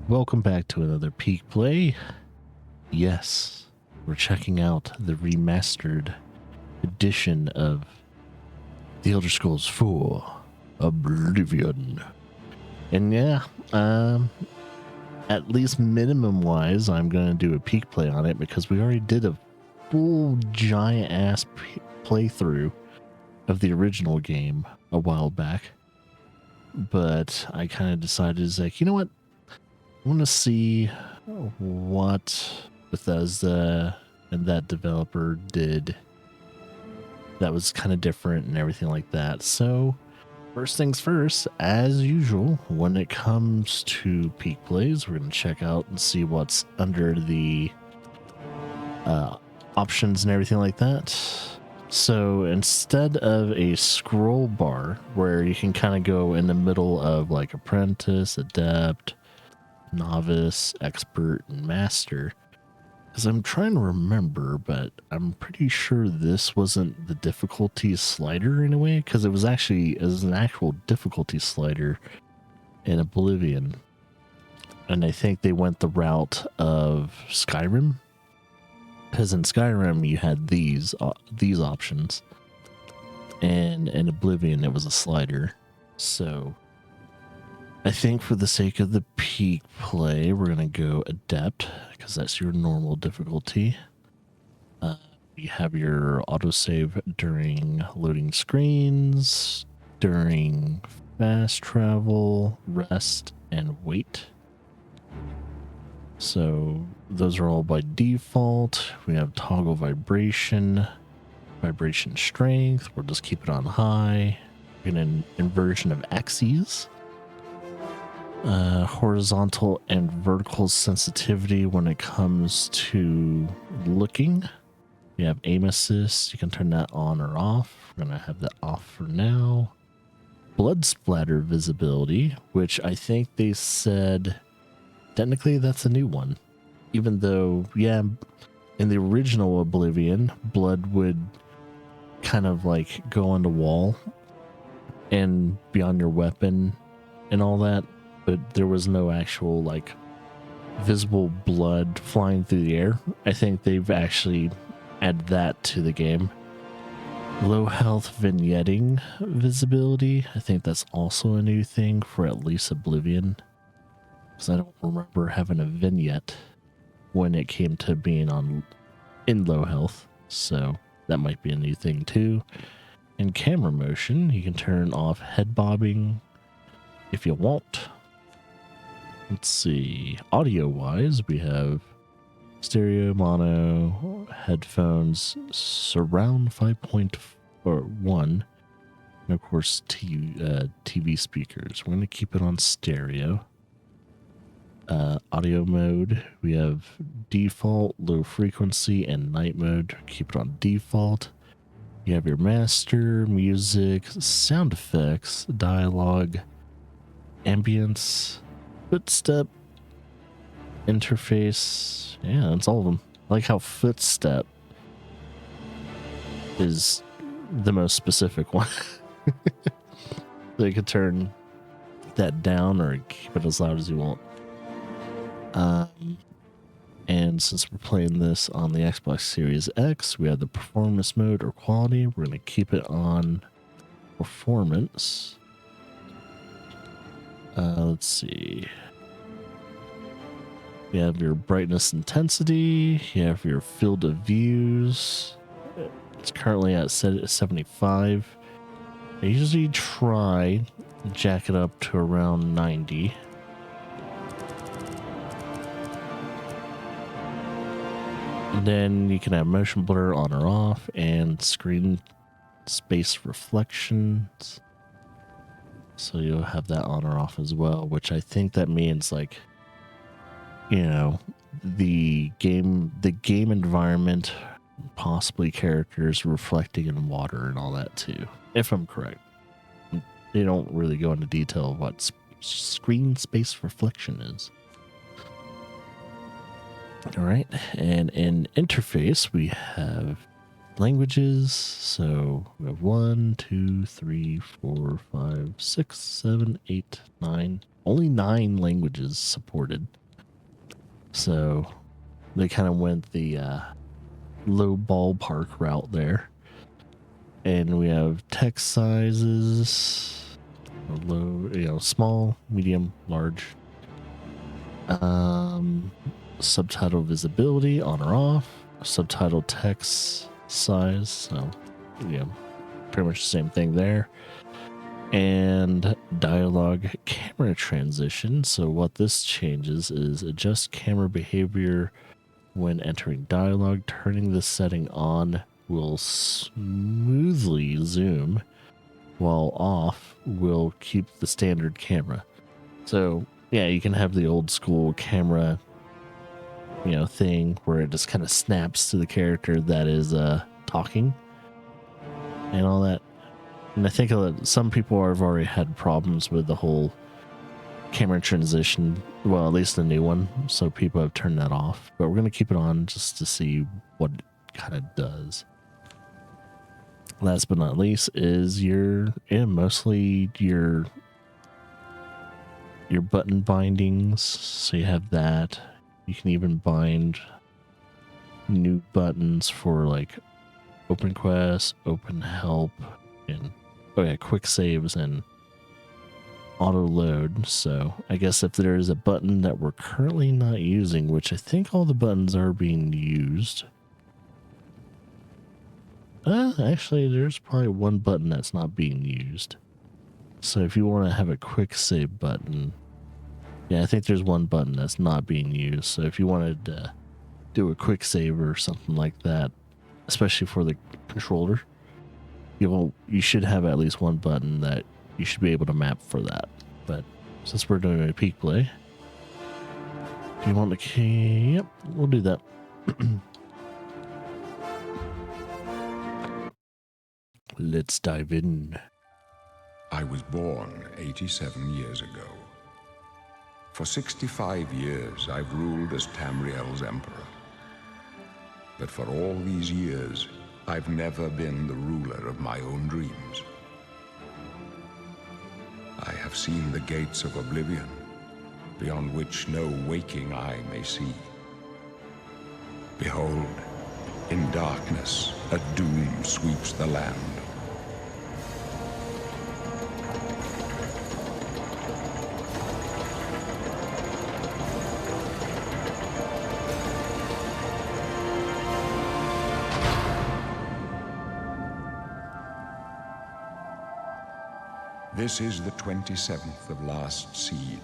Welcome back to another Peak Play. Yes, we're checking out the remastered edition of The Elder Scrolls 4 Oblivion. And yeah, at least minimum wise, I'm going to do a Peak Play on it because we already did a full giant ass playthrough of the original game a while back. But I kind of decided, you know what? I want to see what Bethesda and that developer did that was kind of different and everything like that. So first things first, as usual, when it comes to Peak Plays, we're going to check out and see what's under the options and everything like that. So instead of a scroll bar where you can kind of go in the middle of like apprentice, adept, novice, expert, and master, because I'm trying to remember, but I'm pretty sure this wasn't the difficulty slider in a way, because it was an actual difficulty slider in Oblivion, and I think they went the route of Skyrim, because in Skyrim you had these options, and in Oblivion it was a slider. So I think for the sake of the Peak Play, we're going to go Adept, because that's your normal difficulty. You have your autosave during loading screens, during fast travel, rest, and wait. So those are all by default. We have toggle vibration strength. We'll just keep it on high. An inversion of axes. Horizontal and vertical sensitivity when it comes to looking. You have aim assist. You can turn that on or off. We're going to have that off for now. Blood splatter visibility, which I think they said technically that's a new one. Even though, yeah, in the original Oblivion, blood would kind of like go on the wall and be on your weapon and all that. But there was no actual like visible blood flying through the air. I think they've actually added that to the game. Low health vignetting visibility. I think that's also a new thing for at least Oblivion, because I don't remember having a vignette when it came to being in low health. So that might be a new thing too. In camera motion, you can turn off head bobbing if you want. Let's see, audio-wise, we have stereo, mono, headphones, surround 5.1, and of course TV speakers. We're going to keep it on stereo. Audio mode, we have default, low frequency, and night mode. Keep it on default. You have your master, music, sound effects, dialogue, ambience, footstep, interface. Yeah, that's all of them. I like how footstep is the most specific one. They could turn that down or keep it as loud as you want. And since we're playing this on the Xbox Series X, we have the performance mode or quality. We're going to keep it on performance. Let's see. You have your brightness intensity. You have your field of views. It's currently at 75. I usually try to jack it up to around 90. And then you can have motion blur on or off and screen space reflections. So you'll have that on or off as well, which I think that means like, you know, the game environment, possibly characters reflecting in water and all that too, if I'm correct. They don't really go into detail of what screen space reflection is. All right, and in interface we have languages. So we have 1, 2, 3, 4, 5, 6, 7, 8, 9. Only 9 languages supported. So they kind of went the low ballpark route there. And we have text sizes, low, small, medium, large. Subtitle visibility on or off. Subtitle text size. So, pretty much the same thing there. And dialogue camera transition. So what this changes is adjust camera behavior when entering dialogue. Turning this setting on will smoothly zoom, while off will keep the standard camera. So yeah, you can have the old school camera, thing where it just kind of snaps to the character that is talking and all that. And I think some people have already had problems with the whole camera transition. Well, at least the new one. So people have turned that off. But we're going to keep it on just to see what it kind of does. Last but not least is mostly your button bindings. So you have that. You can even bind new buttons for like open quest, open help, and quick saves and auto load. So I guess if there is a button that we're currently not using, which I think all the buttons are being used. Actually, there's probably one button that's not being used. So if you want to have a quick save button, I think there's one button that's not being used. So if you wanted to do a quick save or something like that, especially for the controller, you should have at least one button that you should be able to map for that. But since we're doing a peek play, do you want the key? Yep, we'll do that. Let's dive in. I was born 87 years ago. For 65 years, I've ruled as Tamriel's emperor. But for all these years, I've never been the ruler of my own dreams. I have seen the gates of Oblivion, beyond which no waking eye may see. Behold, in darkness, a doom sweeps the land. This is the 27th of last seed,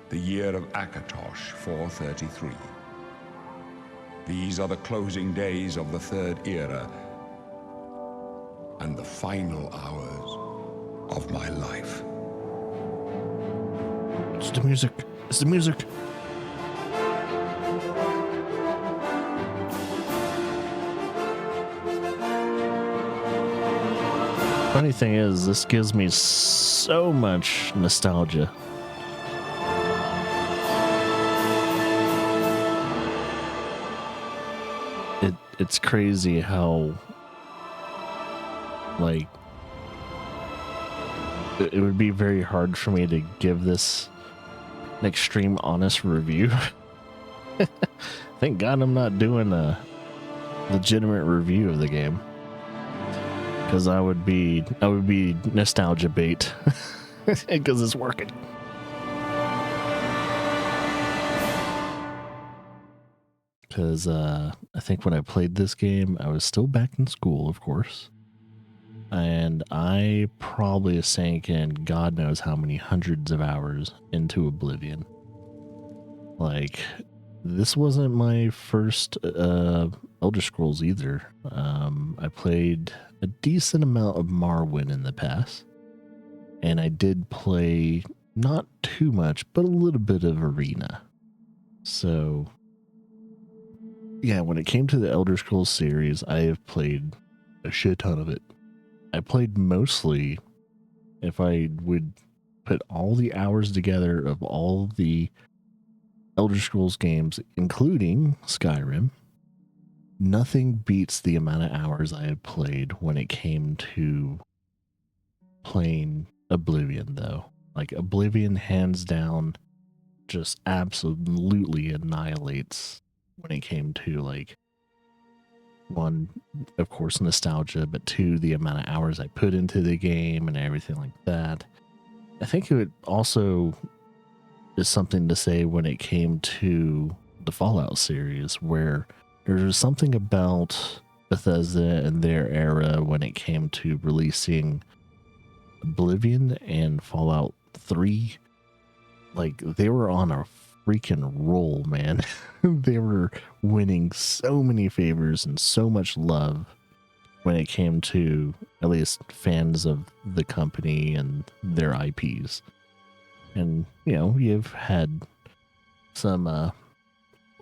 the year of Akatosh 433. These are the closing days of the Third Era and the final hours of my life. It's the music. It's the music. Funny thing is, this gives me so much nostalgia. It's crazy how, like, it would be very hard for me to give this an extreme honest review. Thank God I'm not doing a legitimate review of the game. Because I would be nostalgia bait because it's working. Because I think when I played this game, I was still back in school, of course, and I probably sank in God knows how many hundreds of hours into Oblivion. Like, this wasn't my first Elder Scrolls either. I played a decent amount of Morrowind in the past, and I did play not too much, but a little bit of Arena. So yeah, when it came to the Elder Scrolls series, I have played a shit ton of it. I played mostly, if I would put all the hours together of all the Elder Scrolls games, including Skyrim, nothing beats the amount of hours I have played when it came to playing Oblivion, though. Like, Oblivion, hands down, just absolutely annihilates when it came to like one, of course, nostalgia, but two, the amount of hours I put into the game and everything like that. I think it also is something to say when it came to the Fallout series, where there's something about Bethesda and their era when it came to releasing Oblivion and Fallout 3. Like, they were on a freaking roll, man. They were winning so many favors and so much love when it came to at least fans of the company and their IPs. And, you know, you've had some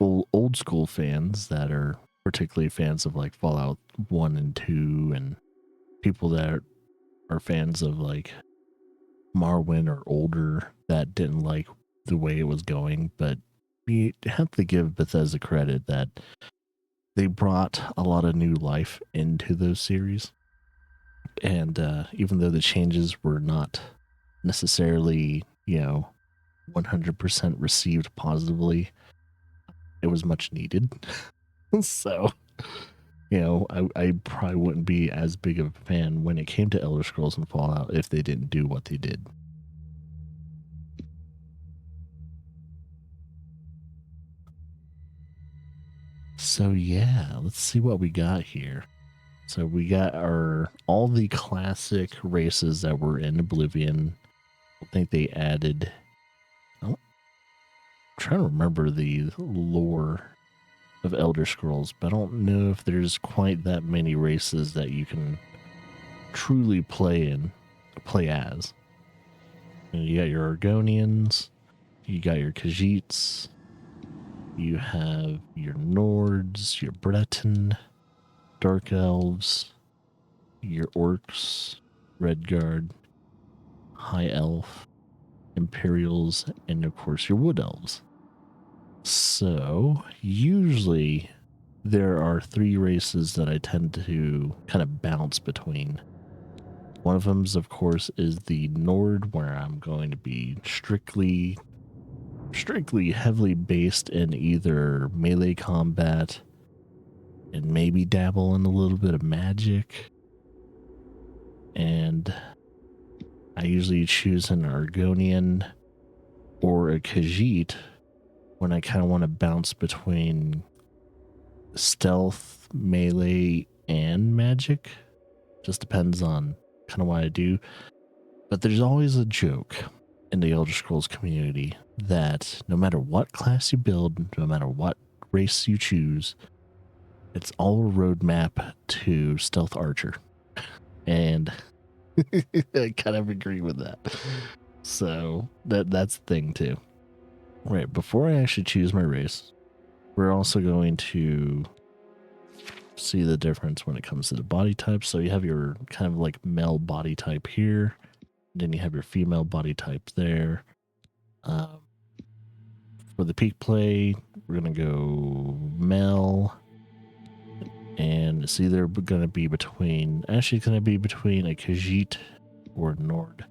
old school fans that are particularly fans of like Fallout 1 and 2, and people that are fans of like Morrowind or older that didn't like the way it was going. But we have to give Bethesda credit that they brought a lot of new life into those series. And even though the changes were not necessarily, 100% received positively, it was much needed. So, I probably wouldn't be as big of a fan when it came to Elder Scrolls and Fallout if they didn't do what they did. So yeah, let's see what we got here. So we got all the classic races that were in Oblivion. I think they added, I'm trying to remember the lore of Elder Scrolls, but I don't know if there's quite that many races that you can truly play as. And you got your Argonians, you got your Khajiits, you have your Nords, your Breton, Dark Elves, your Orcs, Redguard, High Elf, Imperials, and of course your Wood Elves. So usually there are three races that I tend to kind of bounce between. One of them, of course, is the Nord, where I'm going to be strictly heavily based in either melee combat and maybe dabble in a little bit of magic. And I usually choose an Argonian or a Khajiit when I kind of want to bounce between stealth, melee, and magic. Just depends on kind of what I do. But there's always a joke in the Elder Scrolls community that no matter what class you build, no matter what race you choose, it's all a roadmap to stealth archer. And I kind of agree with that. So that's the thing too. Right, before I actually choose my race, we're also going to see the difference when it comes to the body type. So you have your kind of like male body type here, then you have your female body type there. For the peak play, we're going to go male, and it's either going to be between a Khajiit or Nord.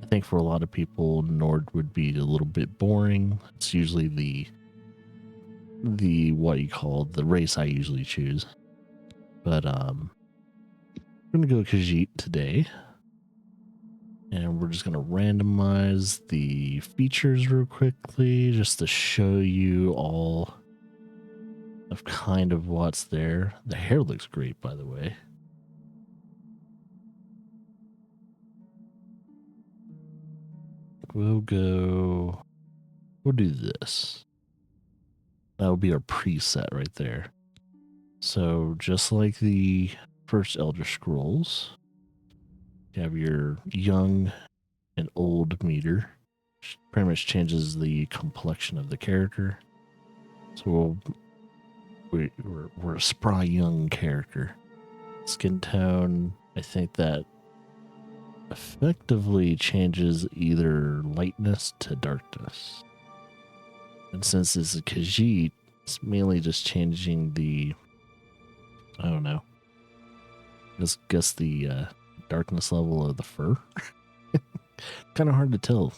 I think for a lot of people, Nord would be a little bit boring. It's usually the what you call the race I usually choose. But I'm gonna go Khajiit today. And we're just gonna randomize the features real quickly just to show you all of kind of what's there. The hair looks great, by the way. We'll do this. That'll be our preset right there. So just like the first Elder Scrolls, you have your young and old meter, which pretty much changes the complexion of the character. So we're a spry young character. Skin tone, I think that effectively changes either lightness to darkness. And since it's a Khajiit, it's mainly just changing the, I don't know, guess the darkness level of the fur. Kind of hard to tell.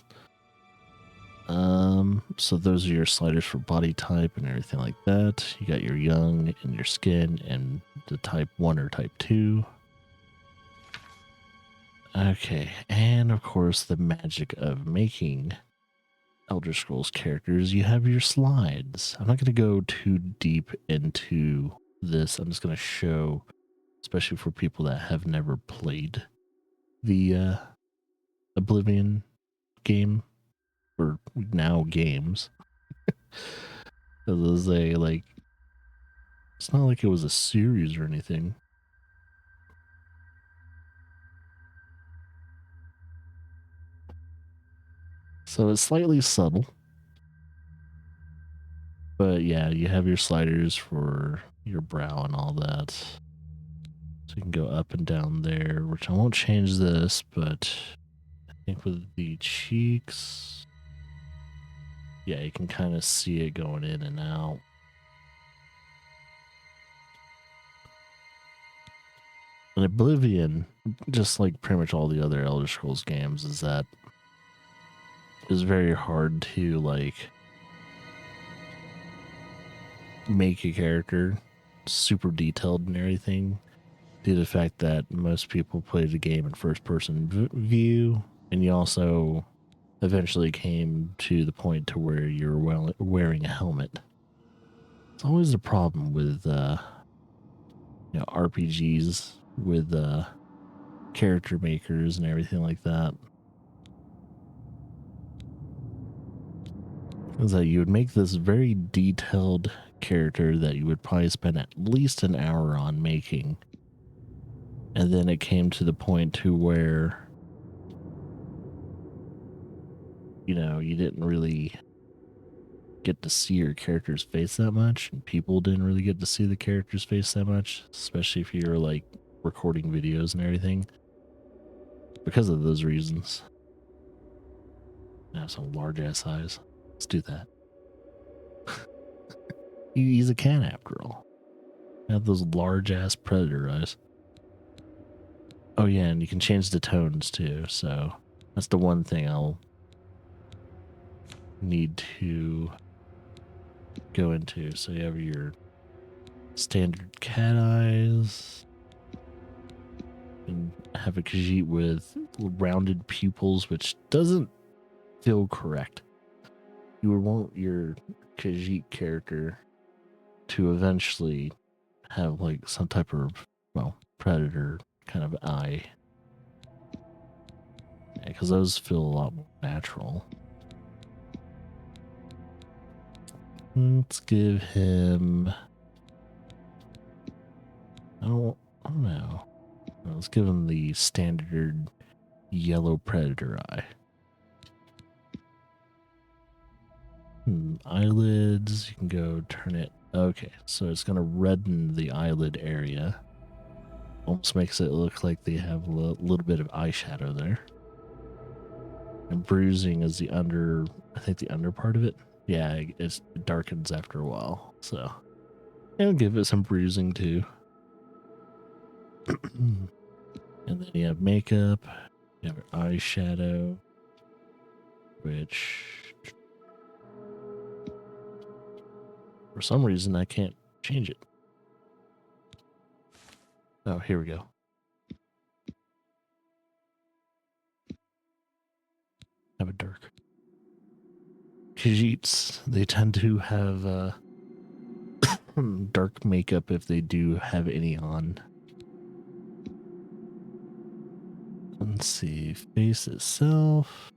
So those are your sliders for body type and everything like that. You got your young and your skin and the type 1 or type 2. Okay, and of course the magic of making Elder Scrolls characters, you have your slides. I'm not going to go too deep into this. I'm just going to show, especially for people that have never played the Oblivion game, or now games. So there's a, like, it's not like it was a series or anything. So it's slightly subtle. But yeah, you have your sliders for your brow and all that. So you can go up and down there, which I won't change this, but I think with the cheeks, yeah, you can kind of see it going in and out. And Oblivion, just like pretty much all the other Elder Scrolls games, is that it's very hard to like make a character super detailed and everything, due to the fact that most people play the game in first person view, and you also eventually came to the point to where you're wearing a helmet. It's always a problem with RPGs with character makers and everything like that. Is that you would make this very detailed character that you would probably spend at least an hour on making, and then it came to the point to where you didn't really get to see your character's face that much, and people didn't really get to see the character's face that much, especially if you're like recording videos and everything, because of those reasons. I have some large ass eyes. Let's do that. He's a cat after all. I have those large ass predator eyes. Oh yeah, and you can change the tones too, so that's the one thing I'll need to go into. So you have your standard cat eyes, and have a Khajiit with rounded pupils, which doesn't feel correct. You would want your Khajiit character to eventually have like some type of, predator kind of eye. Because those feel a lot more natural. Let's give him... I don't know. Let's give him the standard yellow predator eye. Eyelids, you can go turn it. Okay, so it's going to redden the eyelid area. Almost makes it look like they have a little bit of eyeshadow there. And bruising is the under, I think the under part of it. Yeah, it darkens after a while. So it'll give it some bruising too. And then you have makeup, you have eyeshadow, which for some reason I can't change it. Oh, here we go. Have a dark. Khajiits, they tend to have dark makeup if they do have any on. Let's see, face itself.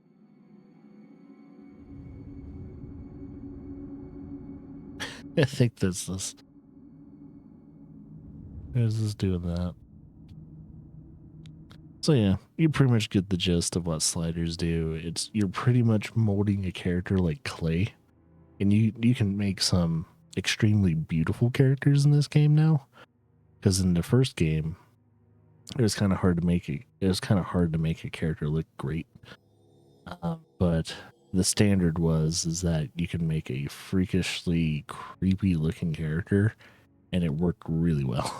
I think that's this. Is this doing that? So yeah, you pretty much get the gist of what sliders do. You're pretty much molding a character like clay, and you can make some extremely beautiful characters in this game now. Because in the first game, it was kind of hard to make it. It was kind of hard to make a character look great. But the standard is that you can make a freakishly creepy looking character, and it worked really well.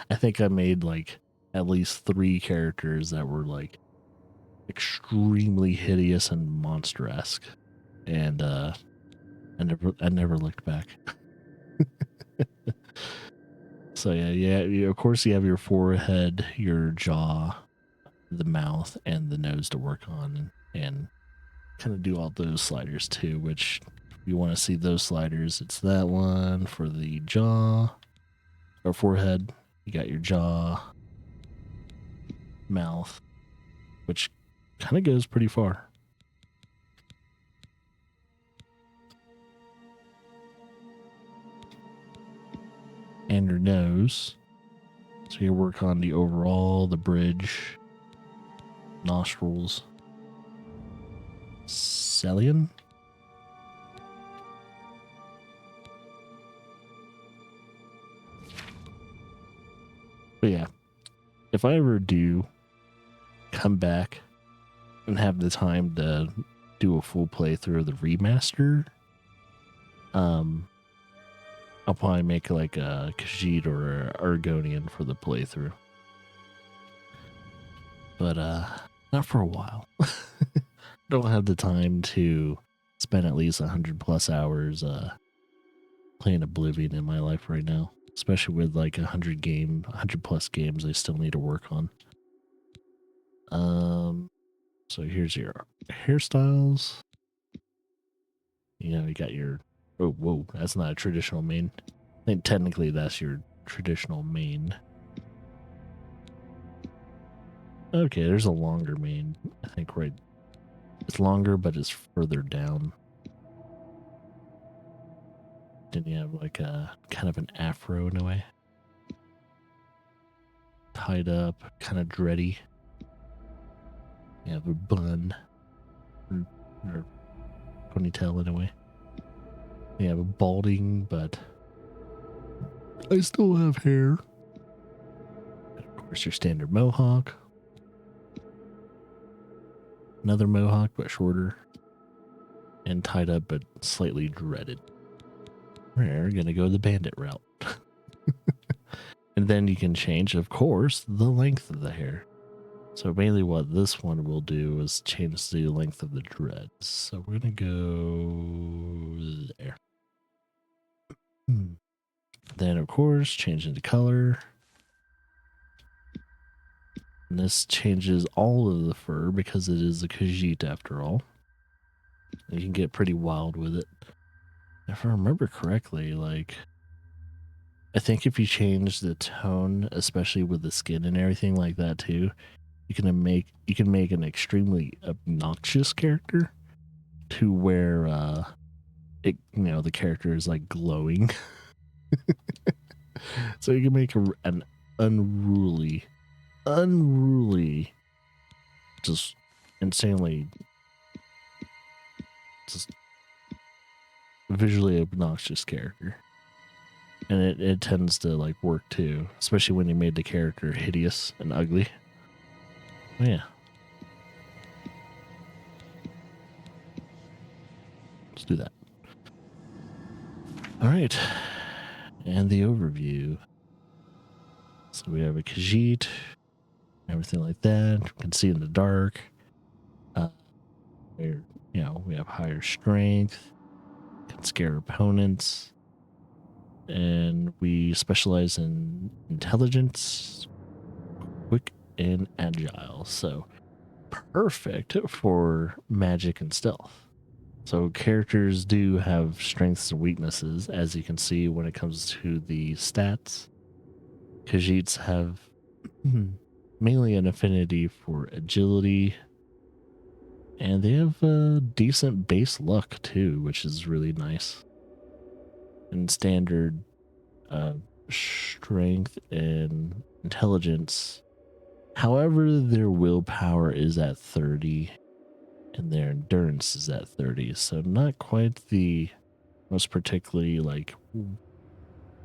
I think I made like at least 3 characters that were like extremely hideous and monster-esque. and I never looked back. So yeah, of course you have your forehead, your jaw, the mouth, and the nose to work on, and kind of do all those sliders too, which if you want to see those sliders, it's that one for the jaw or forehead. You got your jaw, mouth, which kind of goes pretty far. And your nose. So you work on the overall, the bridge, nostrils, Celian. But yeah, if I ever do come back and have the time to do a full playthrough of the remaster, I'll probably make like a Khajiit or a Argonian for the playthrough. But not for a while. Don't have the time to spend at least 100 plus hours playing Oblivion in my life right now, especially with like 100 plus games I still need to work on. So here's your hairstyles. You know, you got your, oh, whoa, that's not a traditional main. I think technically that's your traditional main. Okay, there's a longer main. I think right, it's longer, but it's further down. Then you have like a kind of an afro in a way, tied up, kind of dready. You have a bun or ponytail in a way. You have a balding, but I still have hair. And of course, your standard mohawk. Another mohawk, but shorter. And tied up, but slightly dreaded. We're going to go the bandit route. And then you can change, of course, the length of the hair. So mainly what this one will do is change the length of the dreads. So we're going to go there. Then, of course, change into color. And this changes all of the fur because it is a Khajiit after all. You can get pretty wild with it. If I remember correctly, like, I think if you change the tone, especially with the skin and everything like that too, you can make an extremely obnoxious character to where the character is like glowing. So you can make an unruly, just insanely, just visually obnoxious character. And it tends to like work too, especially when you made the character hideous and ugly. Oh, yeah. Let's do that. All right. And the overview. So we have a Khajiit, everything like that. You can see in the dark. We have higher strength, can scare opponents, and we specialize in intelligence, quick and agile. So perfect for magic and stealth. So characters do have strengths and weaknesses, as you can see when it comes to the stats. Khajiits have mainly an affinity for agility, and they have a decent base luck too, which is really nice. And standard strength and intelligence. However, their willpower is at 30 and their endurance is at 30. So not quite the most particularly like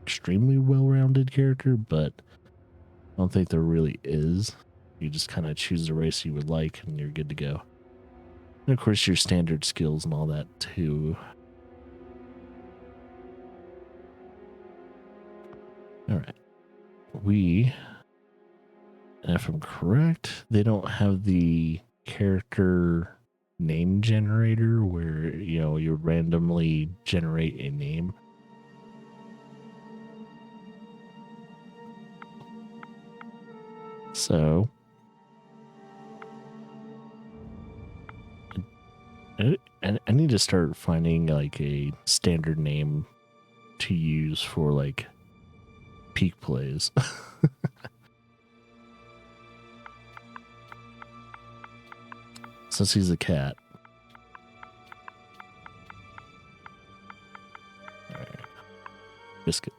extremely well-rounded character, but I don't think there really is. You just kind of choose the race you would like and you're good to go. And of course, your standard skills and all that too. All right. If I'm correct, they don't have the character name generator where, you know, you randomly generate a name. So I need to start finding like a standard name to use for like peak plays. Since he's a cat. Right. Biscuit.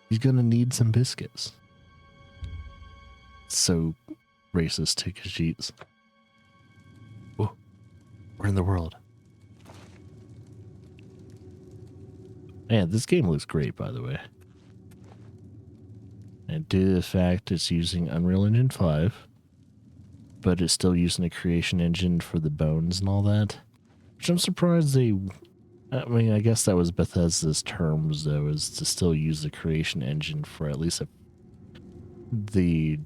He's gonna need some biscuits. So racist to Khajiits. Oh, we're in the world. Man, this game looks great, by the way. And due to the fact it's using Unreal Engine 5, but it's still using a creation engine for the bones and all that. Which I'm surprised they... I mean, I guess that was Bethesda's terms, though, is to still use the creation engine for at least the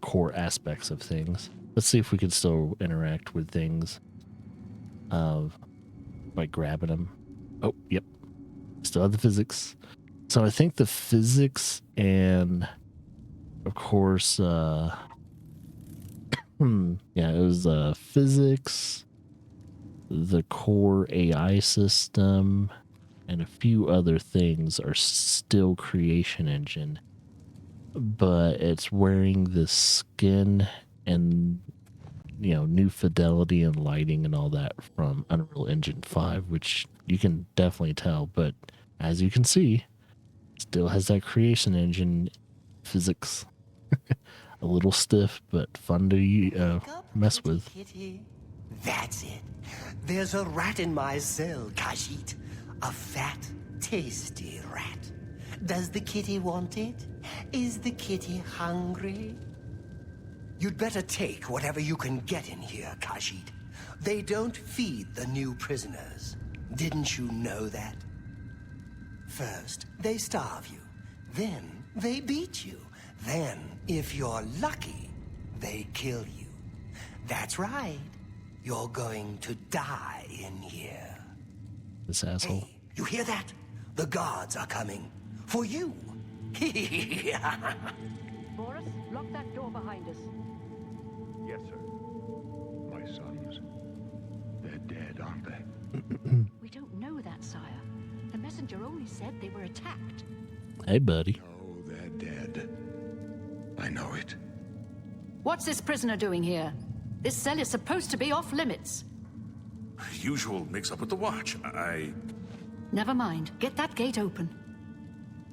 core aspects of things. Let's see if we can still interact with things by grabbing them. Oh, yep. Still have the physics. So I think the physics and, of course, yeah, it was physics, the core AI system, and a few other things are still creation engine, but it's wearing the skin and, you know, new fidelity and lighting and all that from Unreal Engine 5, which you can definitely tell, but as you can see, still has that creation engine physics. A little stiff, but fun to mess with. Kitty. That's it. There's a rat in my cell, Khajiit. A fat, tasty rat. Does the kitty want it? Is the kitty hungry? You'd better take whatever you can get in here, Khajiit. They don't feed the new prisoners. Didn't you know that? First, they starve you. Then, they beat you. Then, if you're lucky, they kill you. That's right. You're going to die in here. This asshole. Hey, you hear that? The guards are coming. For you. Boris, lock that door behind us. Yes, sir. My sons. They're dead, aren't they? We don't know that, sire. The messenger only said they were attacked. Hey, buddy. No, they're dead. I know it. What's this prisoner doing here? This cell is supposed to be off limits. Usual mix-up with the watch. Never mind. Get that gate open.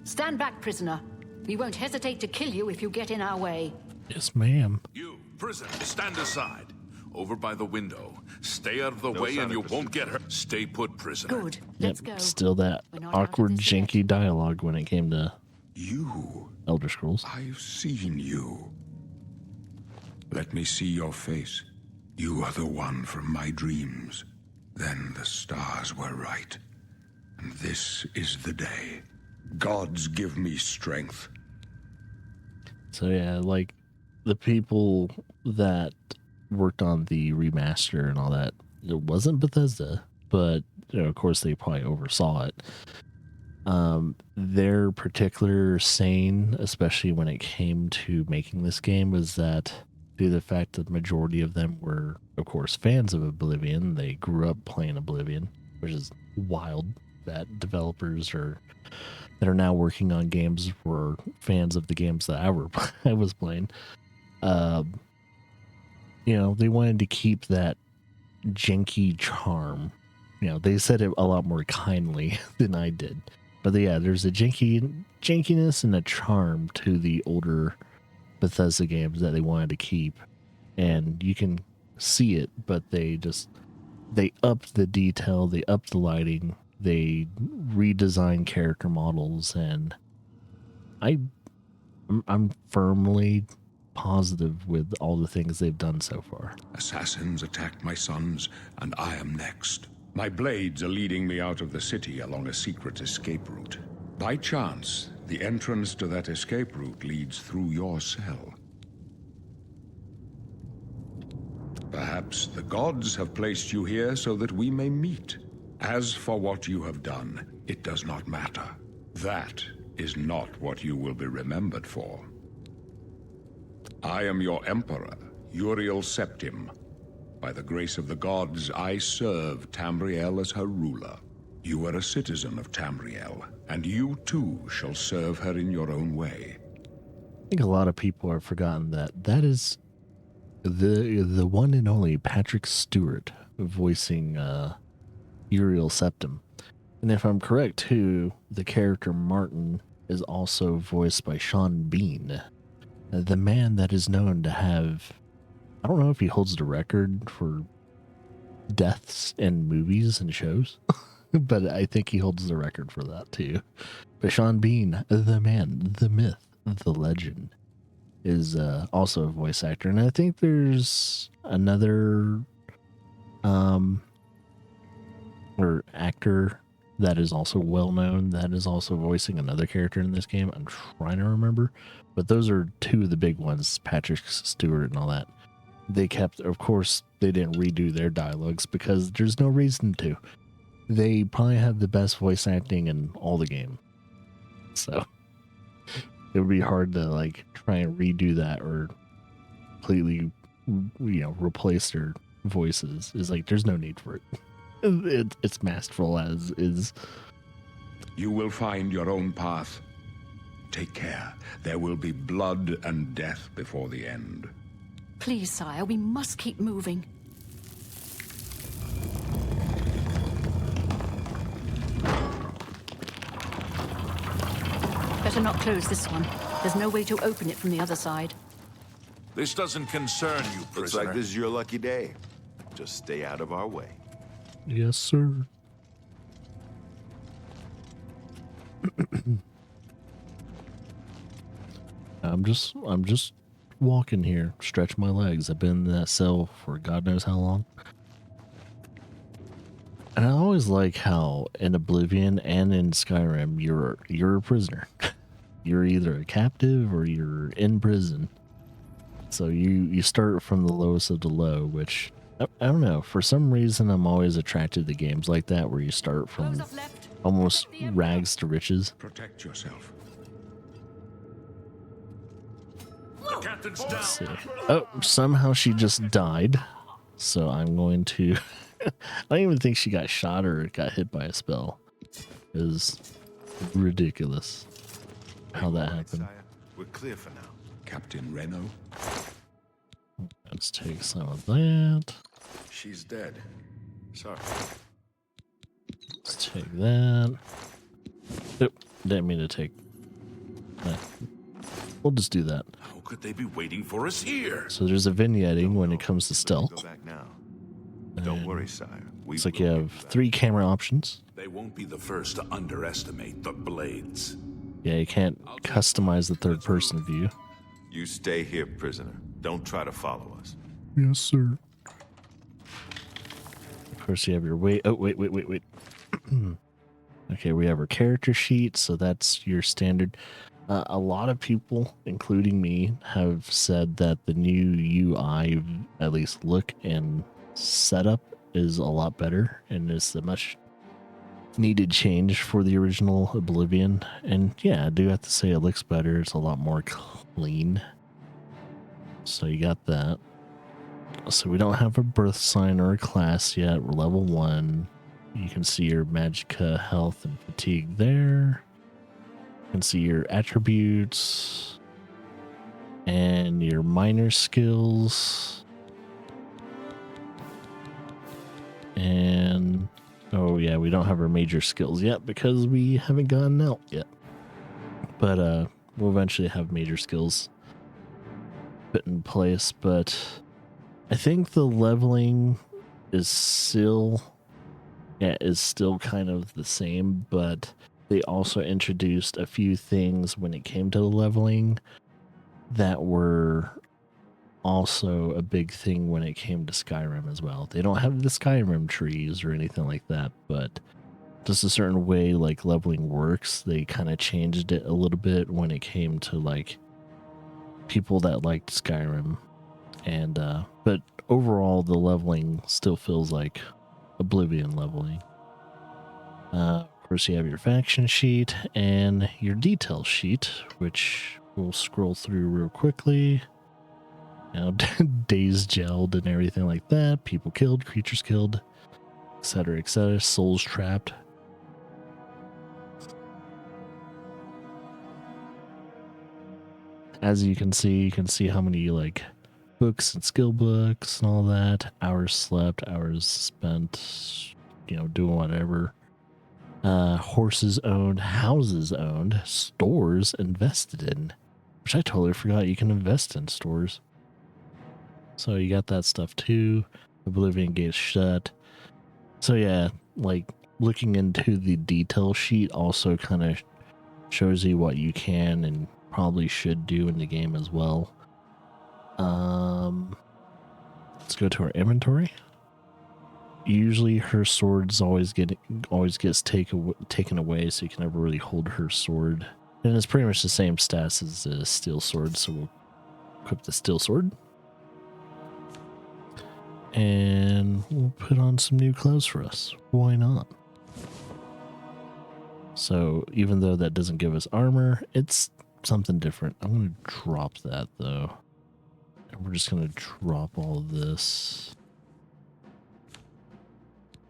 Stand back, prisoner. We won't hesitate to kill you if you get in our way. Yes, ma'am. You, prisoner, stand aside. Over by the window. Stay out of the way and you won't get hurt. Stay put, prisoner. Good. Let's go. Still that We're not out of awkward, this yet. janky dialogue when it came to You. Elder Scrolls. I've seen you. Let me see your face. You are the one from my dreams. Then the stars were right. And this is the day. Gods give me strength. So yeah, like the people that worked on the remaster and all that, it wasn't Bethesda, but you know, of course they probably oversaw it. Their particular saying, especially when it came to making this game, was that due to the fact that the majority of them were, of course, fans of Oblivion, they grew up playing Oblivion, which is wild that developers that are now working on games were fans of the games that I was playing. You know, they wanted to keep that janky charm. You know, they said it a lot more kindly than I did. But yeah, there's a jankiness and a charm to the older Bethesda games that they wanted to keep. And you can see it, but they upped the detail, they upped the lighting, they redesigned character models, and I'm firmly positive with all the things they've done so far. Assassins attacked my sons, and I am next. My blades are leading me out of the city along a secret escape route. By chance, the entrance to that escape route leads through your cell. Perhaps the gods have placed you here so that we may meet. As for what you have done, it does not matter. That is not what you will be remembered for. I am your emperor, Uriel Septim. By the grace of the gods, I serve Tamriel as her ruler. You are a citizen of Tamriel, and you too shall serve her in your own way. I think a lot of people have forgotten that is the one and only Patrick Stewart voicing Uriel Septim. And if I'm correct too, the character Martin is also voiced by Sean Bean, the man that is known to have, I don't know if he holds the record for deaths in movies and shows, but I think he holds the record for that too. But Sean Bean, the man, the myth, the legend, is also a voice actor. And I think there's another or actor that is also well known that is also voicing another character in this game. I'm trying to remember, but those are two of the big ones, Patrick Stewart and all that. They kept, of course, they didn't redo their dialogues because there's no reason to. They probably have the best voice acting in all the game. So it would be hard to like try and redo that or completely, replace their voices. It's like there's no need for it. It's masterful as is. You will find your own path. Take care. There will be blood and death before the end. Please, sire, we must keep moving. Better not close this one. There's no way to open it from the other side. This doesn't concern you, prisoner. Looks like this is your lucky day. Just stay out of our way. Yes, sir. I'm just walking here, stretch my legs. I've been in that cell for God knows how long. And I always like how in Oblivion and in Skyrim you're a prisoner. You're either a captive or you're in prison. So you start from the lowest of the low, which I don't know. For some reason, I'm always attracted to games like that where you start from almost rags to riches. Protect yourself. The captain's down. Let's see. Oh, somehow she just died. So I'm going to... I don't even think she got shot or got hit by a spell. It was ridiculous how that happened. We're clear for now. Captain Reno? Let's take some of that. She's dead. Sorry. Let's take that. Nope, didn't mean to take that. We'll just do that. How could they be waiting for us here? So there's a vignetting when it comes to Go stealth. back now. Don't worry, sire. It's like you have 3 camera options. They won't be the first to underestimate the blades. Yeah, you can't customize the third person view. You stay here, prisoner. Don't try to follow us. Yes, sir. Of course, you have your weight. Oh, wait. Okay, we have our character sheet, so that's your standard. A lot of people, including me, have said that the new UI, at least look and setup, is a lot better and is a much needed change for the original Oblivion. And yeah, I do have to say it looks better. It's a lot more clean. So you got that. So we don't have a birth sign or a class yet. We're level 1. You can see your magicka, health, and fatigue there. You can see your attributes and your minor skills. And oh yeah, we don't have our major skills yet because we haven't gotten out yet. But we'll eventually have major skills put in place. But I think the leveling is still kind of the same, but they also introduced a few things when it came to the leveling that were also a big thing when it came to Skyrim as well. They don't have the Skyrim trees or anything like that, but just a certain way like leveling works, they kind of changed it a little bit when it came to like people that liked Skyrim. And but overall, the leveling still feels like Oblivion leveling. Of course, you have your faction sheet and your detail sheet, which we'll scroll through real quickly. You know, days gelled and everything like that. People killed, creatures killed, etc., etc. Souls trapped. As you can see how many like books and skill books and all that. Hours slept, hours spent, you know, doing whatever. Horses owned, houses owned, stores invested in, which I totally forgot you can invest in stores. So you got that stuff too. Oblivion Gate shut. So yeah, like looking into the detail sheet also kind of shows you what you can and probably should do in the game as well. Let's go to our inventory. Usually her sword's always gets taken away, so you can never really hold her sword. And it's pretty much the same stats as the steel sword, so we'll equip the steel sword. And we'll put on some new clothes for us. Why not? So even though that doesn't give us armor, it's something different. I'm going to drop that though. And we're just going to drop all of this.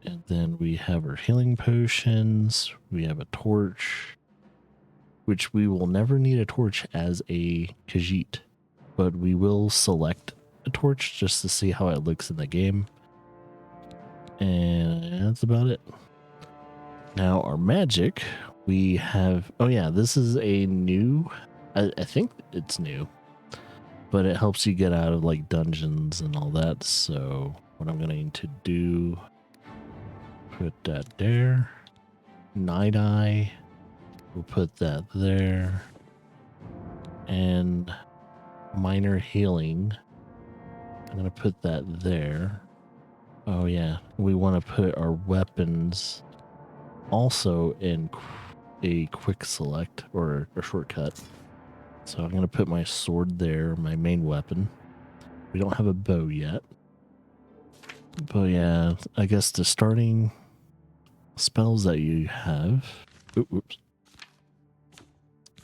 And then we have our healing potions. We have a torch, which we will never need a torch as a Khajiit, but we will select a torch just to see how it looks in the game. And that's about it. Now our magic, we have, oh yeah, this is a new, I think it's new, but it helps you get out of like dungeons and all that. So what I'm going to do, put that there. Night Eye, we'll put that there. And minor healing, I'm going to put that there. Oh yeah, we want to put our weapons also in a quick select or a shortcut. So I'm going to put my sword there, my main weapon. We don't have a bow yet. But yeah, I guess the starting spells that you have. Oops.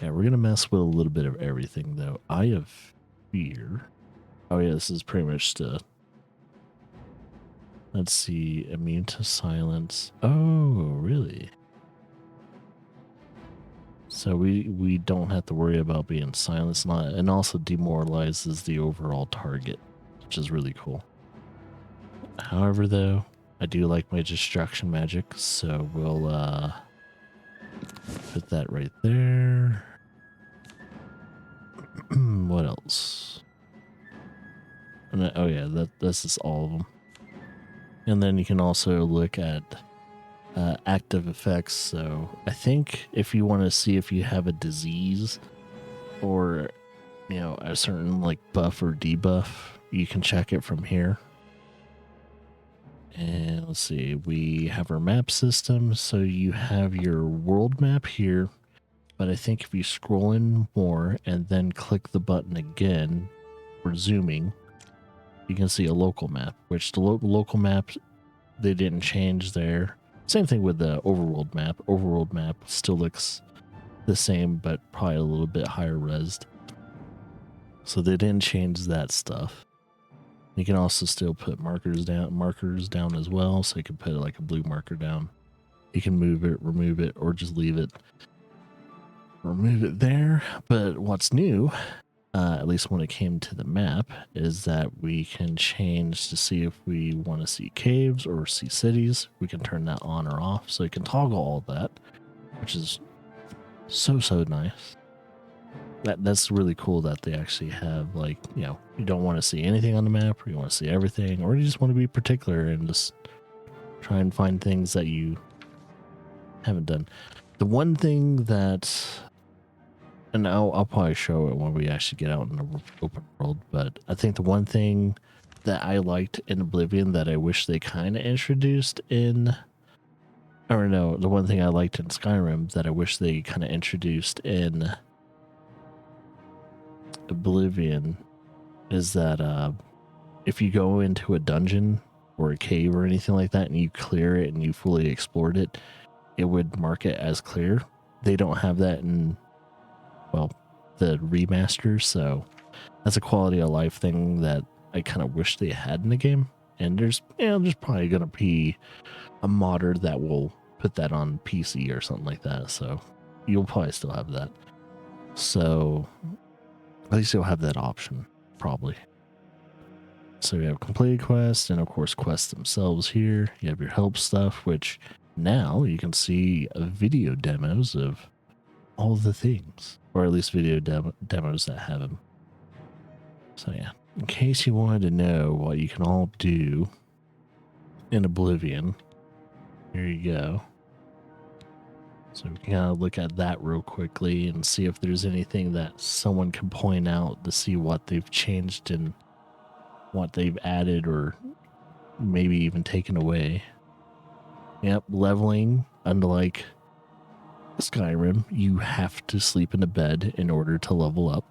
Yeah, we're going to mess with a little bit of everything though. Eye of Fear. Oh yeah, this is pretty much the... Let's see, immune to silence. Oh, really? So we don't have to worry about being silenced, and also demoralizes the overall target, which is really cool. However, though, I do like my destruction magic, so we'll put that right there. What else? And oh yeah, this is all of them. And then you can also look at active effects. So I think if you want to see if you have a disease or, you know, a certain like buff or debuff, you can check it from here. And let's see, we have our map system. So you have your world map here, but I think if you scroll in more and then click the button again for zooming, you can see a local map, which the local map, they didn't change there. Same thing with the overworld map. Overworld map still looks the same, but probably a little bit higher resed. So they didn't change that stuff. You can also still put markers down as well. So you can put like a blue marker down. You can move it, remove it, or just leave it. Remove it there. But what's new, at least when it came to the map, is that we can change to see if we want to see caves or see cities. We can turn that on or off, so you can toggle all that, which is so nice. That's really cool that they actually have, like, you know, you don't want to see anything on the map, or you want to see everything, or you just want to be particular and just try and find things that you haven't done. The one thing that, and I'll probably show it when we actually get out in the open world, but I think the one thing that I liked in Oblivion that I wish they kind of introduced in, or no, the one thing I liked in Skyrim that I wish they kind of introduced in Oblivion is that if you go into a dungeon or a cave or anything like that and you clear it and you fully explored it, it would mark it as clear. They don't have that in, well, the remaster, so that's a quality of life thing that I kind of wish they had in the game. And there's probably going to be a modder that will put that on PC or something like that, so you'll probably still have that. So at least you'll have that option, probably. So you have completed quests, and of course quests themselves here. You have your help stuff, which now you can see video demos of all the things, or at least video demos that have them. So yeah, in case you wanted to know what you can all do in Oblivion, here you go. So we can kind of look at that real quickly and see if there's anything that someone can point out to see what they've changed and what they've added or maybe even taken away. Yep, leveling, unlike Skyrim, you have to sleep in a bed in order to level up.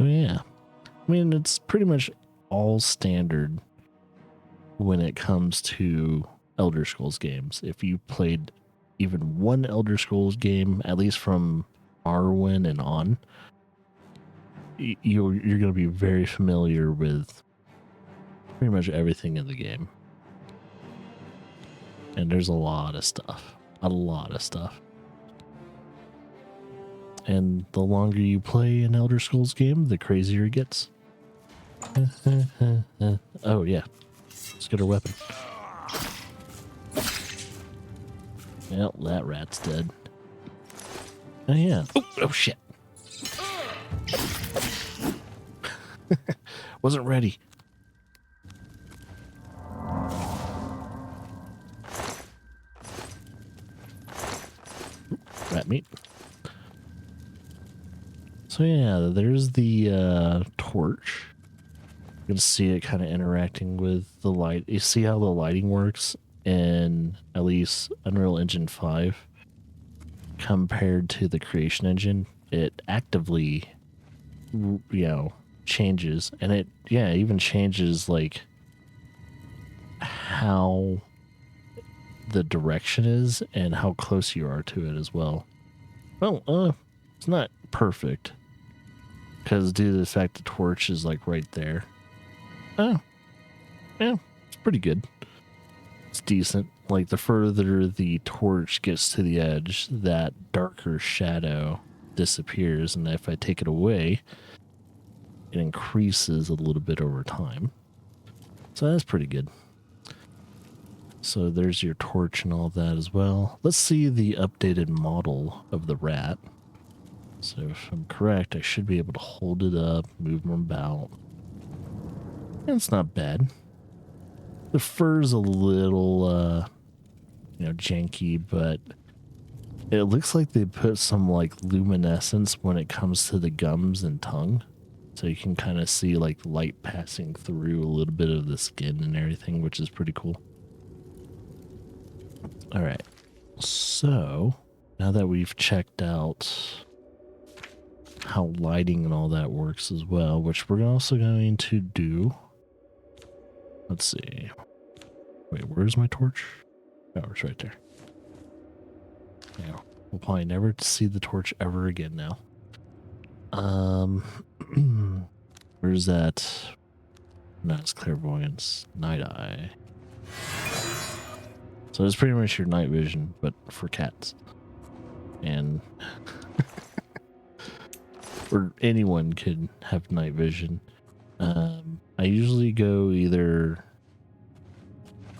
Oh yeah, I mean, it's pretty much all standard when it comes to Elder Scrolls games. If you played even one Elder Scrolls game, at least from Morrowind and on, you're going to be very familiar with pretty much everything in the game. And there's a lot of stuff. And the longer you play an Elder Scrolls game, the crazier it gets. Oh yeah, let's get our weapon. Well, that rat's dead. Oh yeah. Oh shit. Wasn't ready. Rat meat. So yeah, there's the torch. You can see it kind of interacting with the light. You see how the lighting works in at least Unreal Engine 5 compared to the Creation Engine. It actively, changes, and it even changes like how the direction is and how close you are to it as well. Well, it's not perfect because due to the fact the torch is like right there. Oh, yeah, it's pretty good. It's decent. Like the further the torch gets to the edge, that darker shadow disappears, and if I take it away, it increases a little bit over time. So that's pretty good. So there's your torch and all that as well. Let's see the updated model of the rat. So if I'm correct, I should be able to hold it up, move them about. And it's not bad. The fur's a little, janky, but it looks like they put some like luminescence when it comes to the gums and tongue. So you can kind of see like light passing through a little bit of the skin and everything, which is pretty cool. All right. So now that we've checked out how lighting and all that works as well, which we're also going to do. Let's see. Wait, where's my torch? Oh, it's right there. Yeah, we'll probably never see the torch ever again now. Where's that? No, it's clairvoyance. Night eye. So it's pretty much your night vision, but for cats. And or anyone could have night vision. I usually go either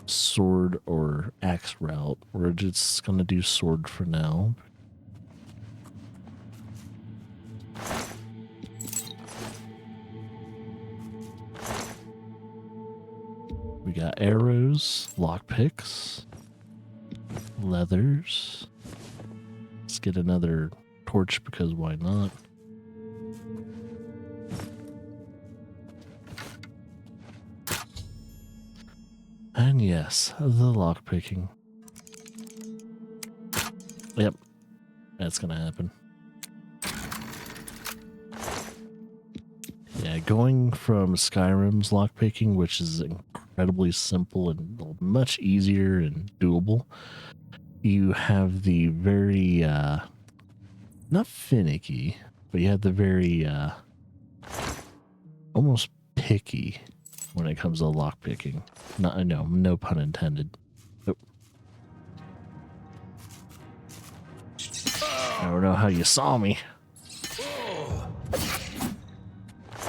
sword or axe route. We're just gonna do sword for now. We got arrows, lockpicks, leathers. Let's get another torch because why not? And yes, the lockpicking. Yep, that's gonna happen. Yeah, going from Skyrim's lockpicking, which is incredibly simple and much easier and doable, you have the very, not finicky, but you have the very, almost picky when it comes to lockpicking. No pun intended. Oh. I don't know how you saw me.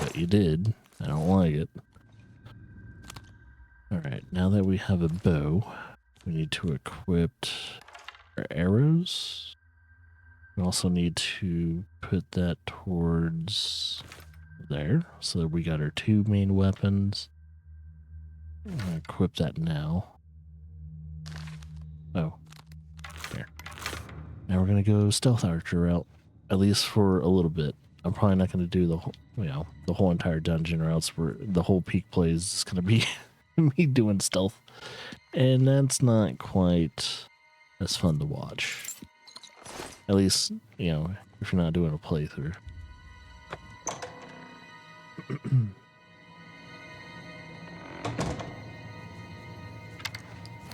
But you did. I don't like it. Alright, now that we have a bow, we need to equip our arrows. We also need to put that towards there, so that we got our 2 main weapons. I'm gonna equip that now. Oh, there. Now we're gonna go stealth archer route, at least for a little bit. I'm probably not gonna do the whole, the whole entire dungeon, or else the whole peak play is just gonna be me doing stealth, and that's not quite as fun to watch. At least, if you're not doing a playthrough.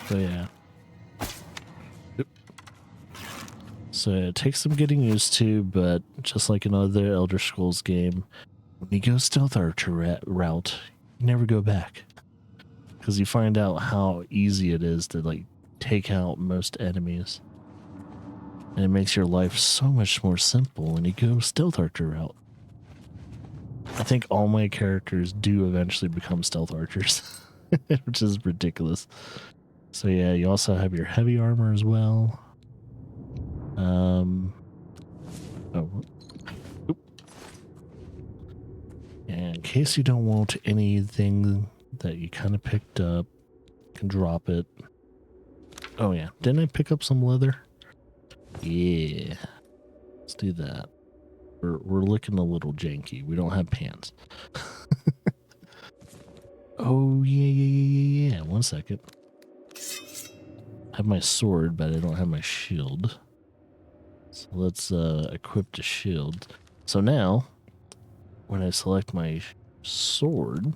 So yeah. So it takes some getting used to, but just like another Elder Scrolls game, when you go stealth archer route, you never go back. Because you find out how easy it is to take out most enemies. And it makes your life so much more simple when you go stealth archer route. I think all my characters do eventually become stealth archers, which is ridiculous. So yeah, you also have your heavy armor as well. And in case you don't want anything that you kind of picked up, you can drop it. Oh yeah, didn't I pick up some leather? Yeah, let's do that. We're looking a little janky. We don't have pants. Oh yeah. 1 second. I have my sword, but I don't have my shield. So let's equip the shield. So now, when I select my sword,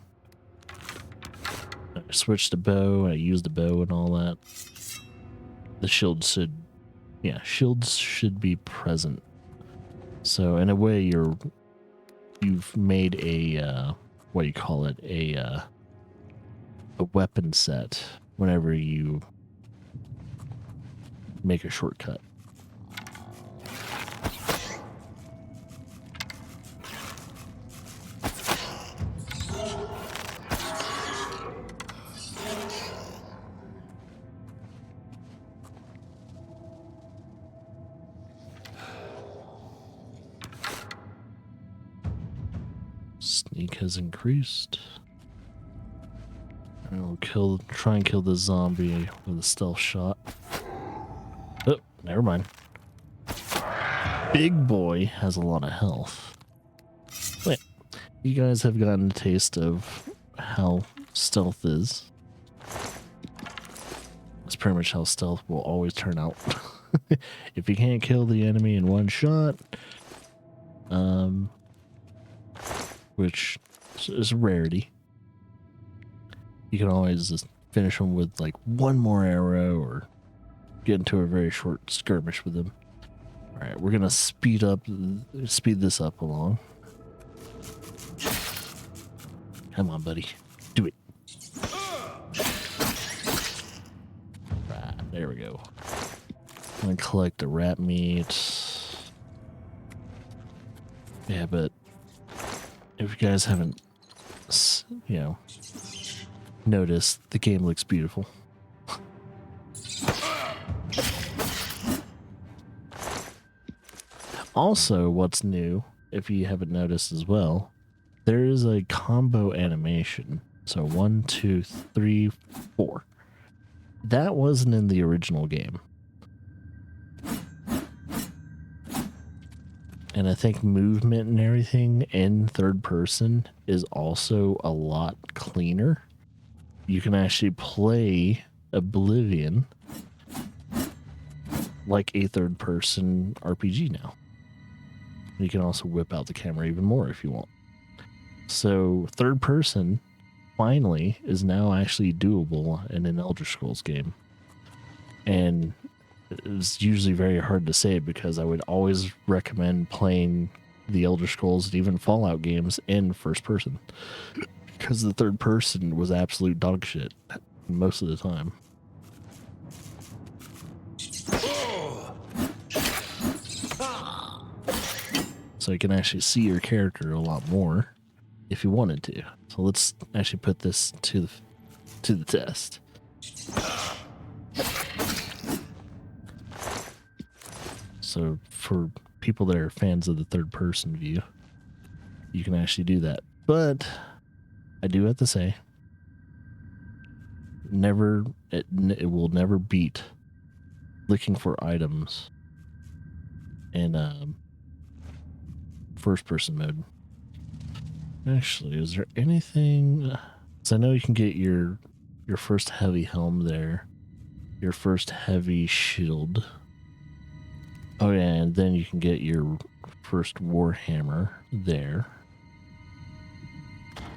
I switch to bow, I use the bow and all that. The shield shields should be present. So in a way, you've made a what do you call it? A weapon set whenever you make a shortcut. Sneak has increased. I will try and kill the zombie with a stealth shot. Oh, never mind. Big boy has a lot of health. Wait, you guys have gotten a taste of how stealth is. That's pretty much how stealth will always turn out. If you can't kill the enemy in one shot, which is a rarity, you can always just finish them with one more arrow or get into a very short skirmish with them. All right, we're gonna speed this up along. Come on, buddy, do it. Right, there we go. I'm gonna collect the rat meat. Yeah, but if you guys haven't, noticed, the game looks beautiful. Also, what's new, if you haven't noticed as well, there is a combo animation. So 1, 2, 3, 4. That wasn't in the original game. And I think movement and everything in third person is also a lot cleaner. You can actually play Oblivion like a third-person RPG now. You can also whip out the camera even more if you want. So third person finally is now actually doable in an Elder Scrolls game. And it's usually very hard to say because I would always recommend playing the Elder Scrolls and even Fallout games in first person. Because the third person was absolute dog shit most of the time. So you can actually see your character a lot more if you wanted to. So let's actually put this to the test. So for people that are fans of the third person view, you can actually do that. But I do have to say, it will never beat looking for items in first person mode. Actually, is there anything? So I know you can get your first heavy helm there, your first heavy shield. Oh yeah, and then you can get your first warhammer there.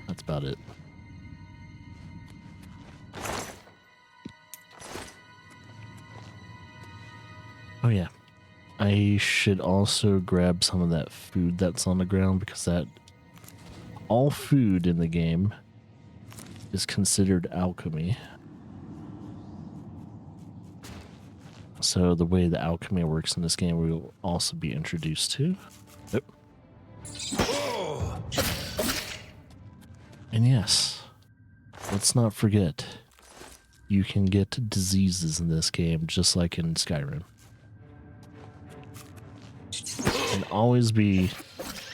That's about it. Oh yeah, I should also grab some of that food that's on the ground because all food in the game is considered alchemy. So the way the alchemy works in this game, we will also be introduced to. Oh. And yes, let's not forget, you can get diseases in this game just like in Skyrim. And always be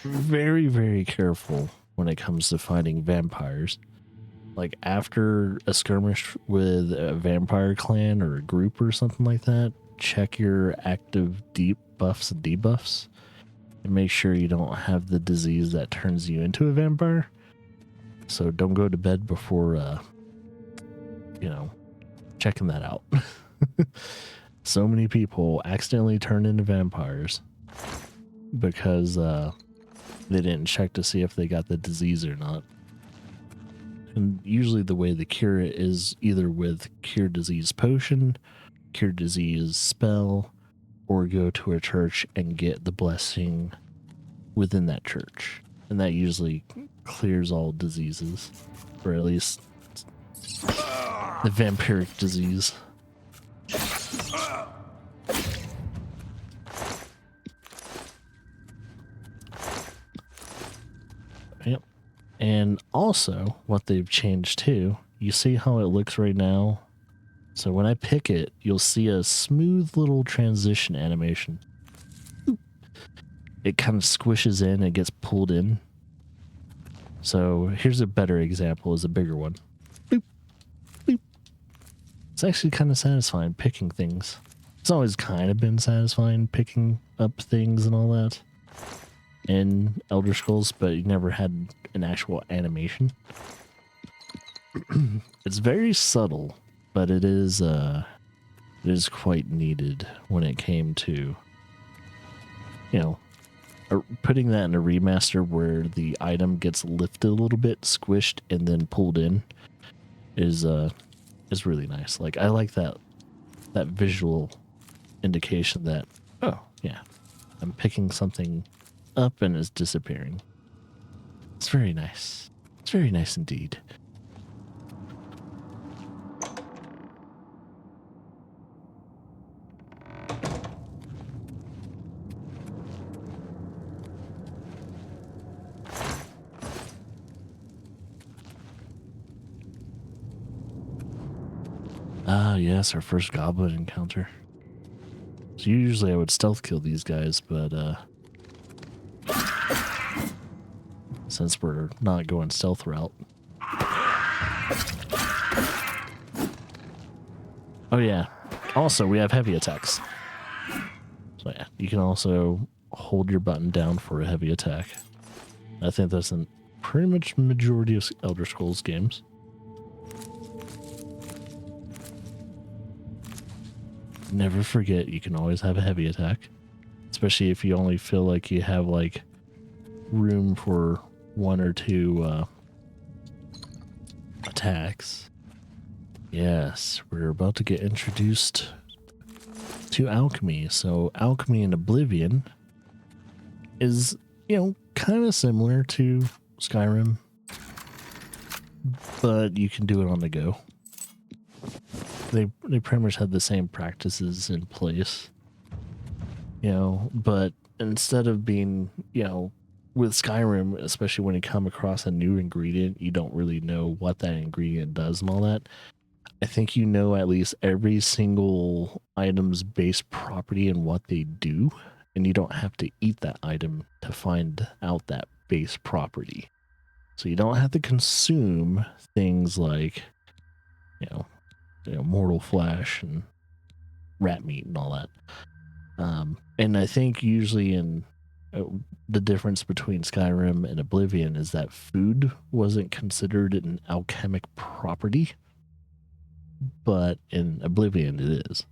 very, very careful when it comes to fighting vampires. Like after a skirmish with a vampire clan or a group or something like that, check your active buffs and debuffs and make sure you don't have the disease that turns you into a vampire. So don't go to bed before, checking that out. So many people accidentally turn into vampires because they didn't check to see if they got the disease or not. And usually the way to cure it is either with cure disease potion, cure disease spell, or go to a church and get the blessing within that church. And that usually clears all diseases, or at least the vampiric disease. Yep. And also, what they've changed too, you see how it looks right now? So when I pick it, you'll see a smooth little transition animation. It kind of squishes in and gets pulled in. So here's a better example, is a bigger one. Boop, boop. It's actually kind of satisfying picking things. It's always kind of been satisfying picking up things and all that in Elder Scrolls, but you never had an actual animation. It's very subtle, but it is quite needed when it came to, putting that in a remaster where the item gets lifted a little bit, squished, and then pulled in is really nice. Like, I like that visual indication that, oh yeah, I'm picking something up and it's disappearing. It's very nice. It's very nice indeed. Ah, yes, our first goblin encounter. So usually I would stealth kill these guys, but since we're not going stealth route. Oh yeah, also we have heavy attacks. So yeah, you can also hold your button down for a heavy attack. I think that's in pretty much the majority of Elder Scrolls games. never forget you can always have a heavy attack, especially if you only feel like you have like room for one or two attacks. Yes, we're about to get introduced to alchemy. So alchemy in Oblivion is, kind of similar to Skyrim, but you can do it on the go. They pretty much have the same practices in place, but instead of being, with Skyrim, especially when you come across a new ingredient, you don't really know what that ingredient does and all that. I think you know at least every single item's base property and what they do, and you don't have to eat that item to find out that base property. So you don't have to consume things like, mortal flesh and rat meat and all that. And I think usually in the difference between Skyrim and Oblivion is that food wasn't considered an alchemic property, but in Oblivion it is.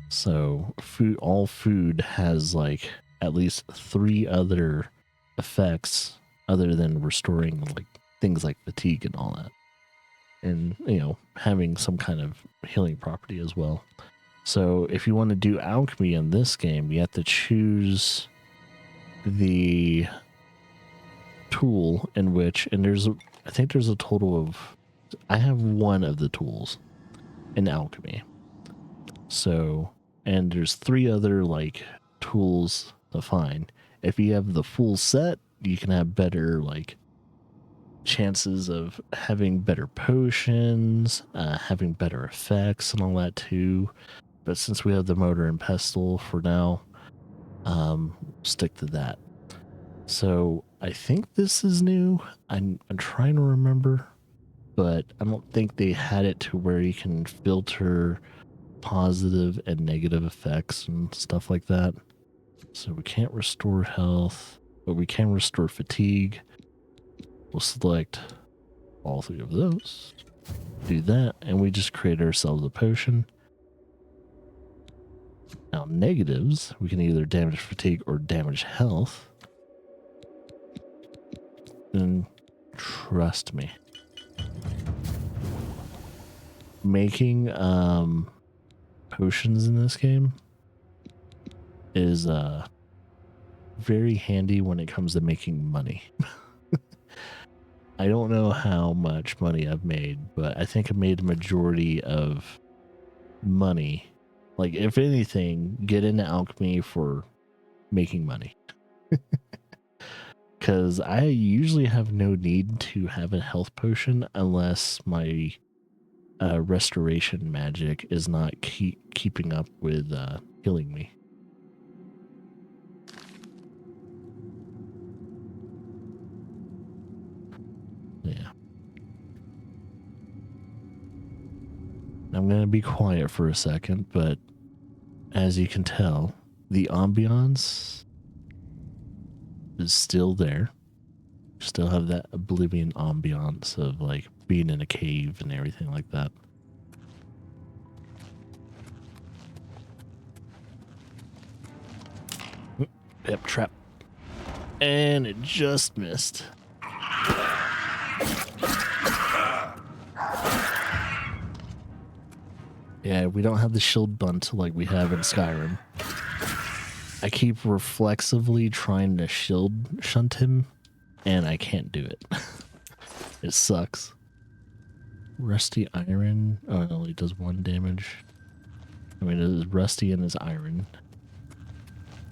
So all food has like at least 3 other effects other than restoring like things like fatigue and all that. And, having some kind of healing property as well. So if you want to do alchemy in this game, you have to choose the tool in which, and I think there's a total of, I have 1 of the tools in alchemy. So, and there's 3 other like tools to find. If you have the full set, you can have better like chances of having better potions, having better effects and all that too. But since we have the mortar and pestle for now, stick to that. So I think this is new. I'm trying to remember, but I don't think they had it to where you can filter positive and negative effects and stuff like that. So we can't restore health, but we can restore fatigue. We'll select all 3 of those, do that, and we just create ourselves a potion. Now negatives, we can either damage fatigue or damage health. And trust me, making potions in this game is very handy when it comes to making money. I don't know how much money I've made, but I think I made a majority of money. Like, if anything, get into alchemy for making money. Because I usually have no need to have a health potion unless my restoration magic is not keeping up with healing me. Yeah. I'm going to be quiet for a second, but as you can tell, the ambiance is still there. Still have that Oblivion ambiance of like being in a cave and everything like that. Yep, trap. And it just missed. Yeah, we don't have the shield bunt like we have in Skyrim. I keep reflexively trying to shield shunt him, and I can't do it. It sucks. Rusty iron. Oh no, he does 1 damage. I mean, it is rusty in his iron.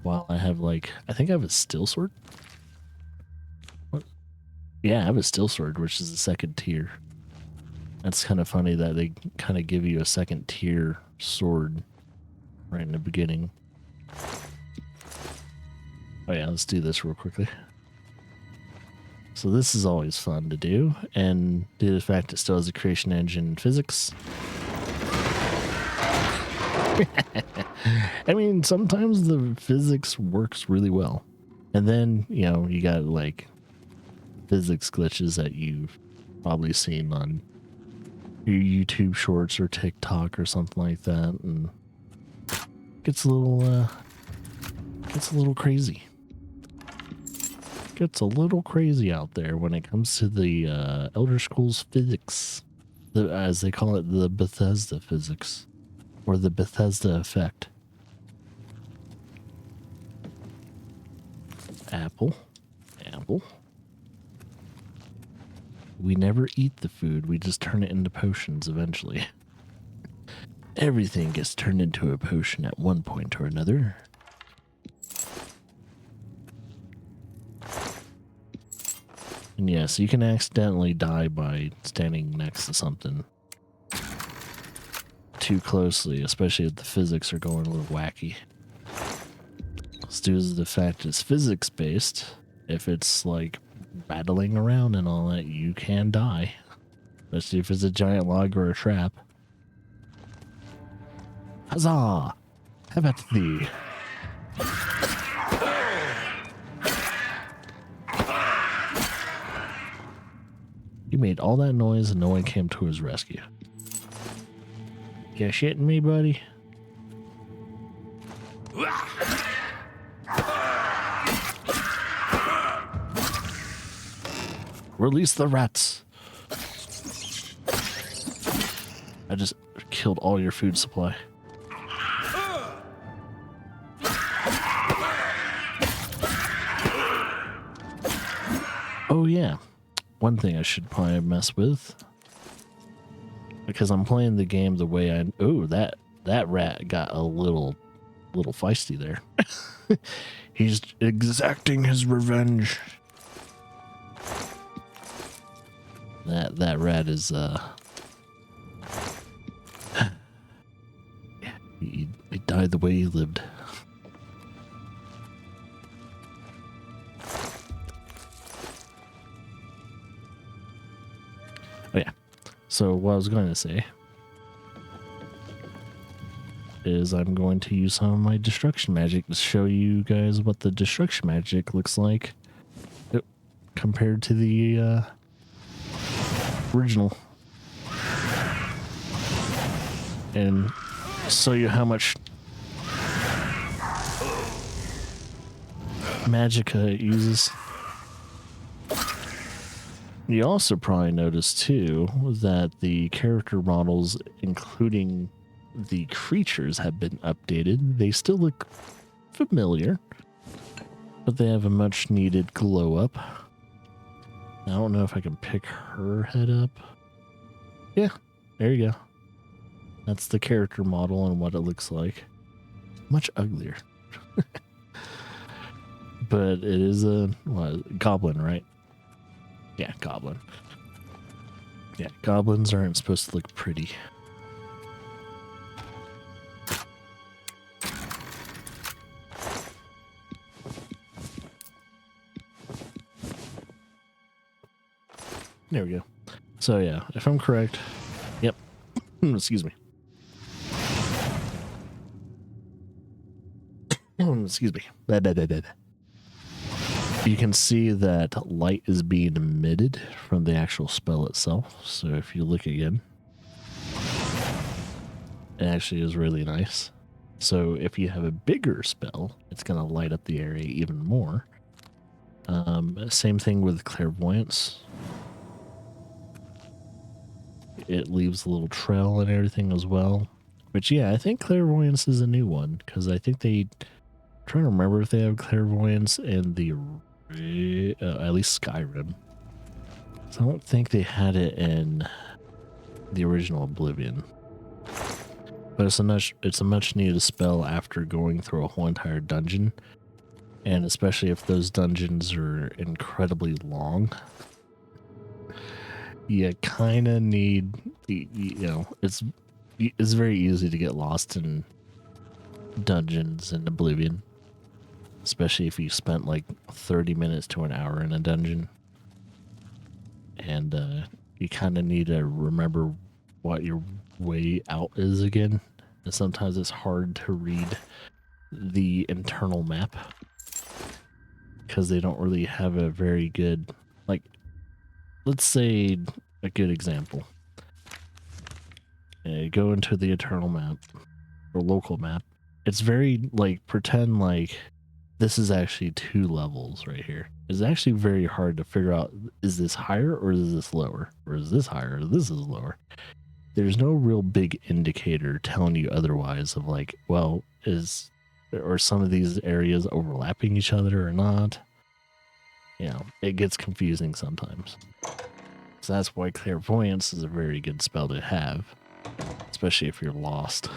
While I have like, I think I have a steel sword. What? Yeah, I have a steel sword, which is the 2nd tier. That's kind of funny that they kind of give you a 2nd tier sword right in the beginning. Oh yeah, let's do this real quickly. So this is always fun to do, and due to the fact it still has a creation engine and physics. I mean, sometimes the physics works really well. And then, you got like physics glitches that you've probably seen on your YouTube shorts or TikTok or something like that. And gets a little crazy. Gets a little crazy out there when it comes to the Elder Scrolls physics, as they call it, the Bethesda physics, or the Bethesda effect. Apple. We never eat the food, we just turn it into potions eventually. Everything gets turned into a potion at one point or another. And yes, you can accidentally die by standing next to something too closely, especially if the physics are going a little wacky. It's due to the fact it's physics based. If it's like battling around and all that, you can die. Especially if it's a giant log or a trap. Huzzah! Have at thee. He made all that noise and no one came to his rescue. You shitting me, buddy? Release the rats. I just killed all your food supply. Oh yeah. One thing I should probably mess with, because I'm playing the game the way I... Oh, that rat got a little feisty there. He's exacting his revenge. That rat is he died the way he lived. Oh yeah. So what I was going to say is I'm going to use some of my destruction magic to show you guys what the destruction magic looks like compared to the original, and show you how much magicka it uses. You also probably noticed too that the character models, including the creatures, have been updated. They still look familiar, but they have a much needed glow up. I don't know if I can pick her head up. Yeah, there you go. That's the character model and what it looks like. Much uglier. But it is a goblin, right? Yeah, goblin. Yeah, goblins aren't supposed to look pretty. There we go. So yeah, if I'm correct, yep. Excuse me. Excuse me. You can see that light is being emitted from the actual spell itself. So if you look again, it actually is really nice. So if you have a bigger spell, it's going to light up the area even more. Same thing with clairvoyance. It leaves a little trail and everything as well. But yeah, I think clairvoyance is a new one, because I think I'm trying to remember if they have clairvoyance in the at least Skyrim. So I don't think they had it in the original Oblivion. But it's a much needed spell after going through a whole entire dungeon, and especially if those dungeons are incredibly long. You kind of need, it's very easy to get lost in dungeons in Oblivion, especially if you spent like 30 minutes to an hour in a dungeon, and you kind of need to remember what your way out is again, and sometimes it's hard to read the internal map because they don't really have a very good, like, let's say a good example. Go into the internal map or local map, It's very like pretend like this is actually 2 levels right here. It's actually very hard to figure out, is this higher or is this lower? Or is this higher or this is lower? There's no real big indicator telling you otherwise of like, well, are some of these areas overlapping each other or not? You know, it gets confusing sometimes. So that's why clairvoyance is a very good spell to have, especially if you're lost.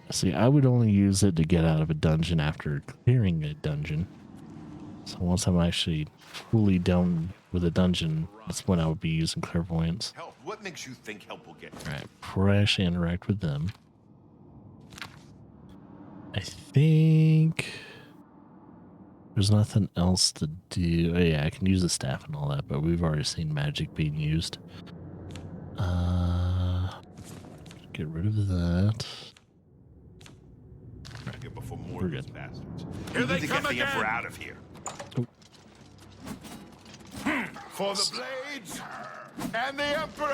See, I would only use it to get out of a dungeon after clearing a dungeon. So once I'm actually fully done with a dungeon, that's when I would be using clairvoyance. Help. What makes you think help will get? Alright, before I actually interact with them, I think there's nothing else to do. Oh yeah, I can use the staff and all that, but we've already seen magic being used. Get rid of that. Here before more We're of these good. bastards. Here they to come get the again. Emperor out of here. Oh. For the blades and the Emperor!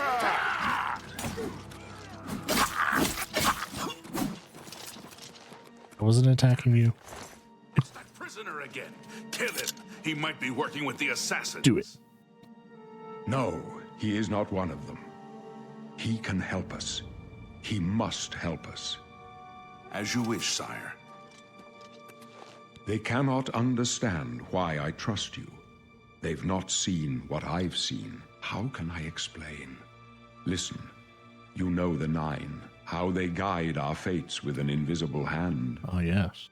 I wasn't attacking you. It's that prisoner again. Kill him. He might be working with the assassins. Do it. No, he is not one of them. He can help us. He must help us. As you wish, sire. They cannot understand why I trust you. They've not seen what I've seen. How can I explain? Listen, you know the Nine, how they guide our fates with an invisible hand. Oh yes.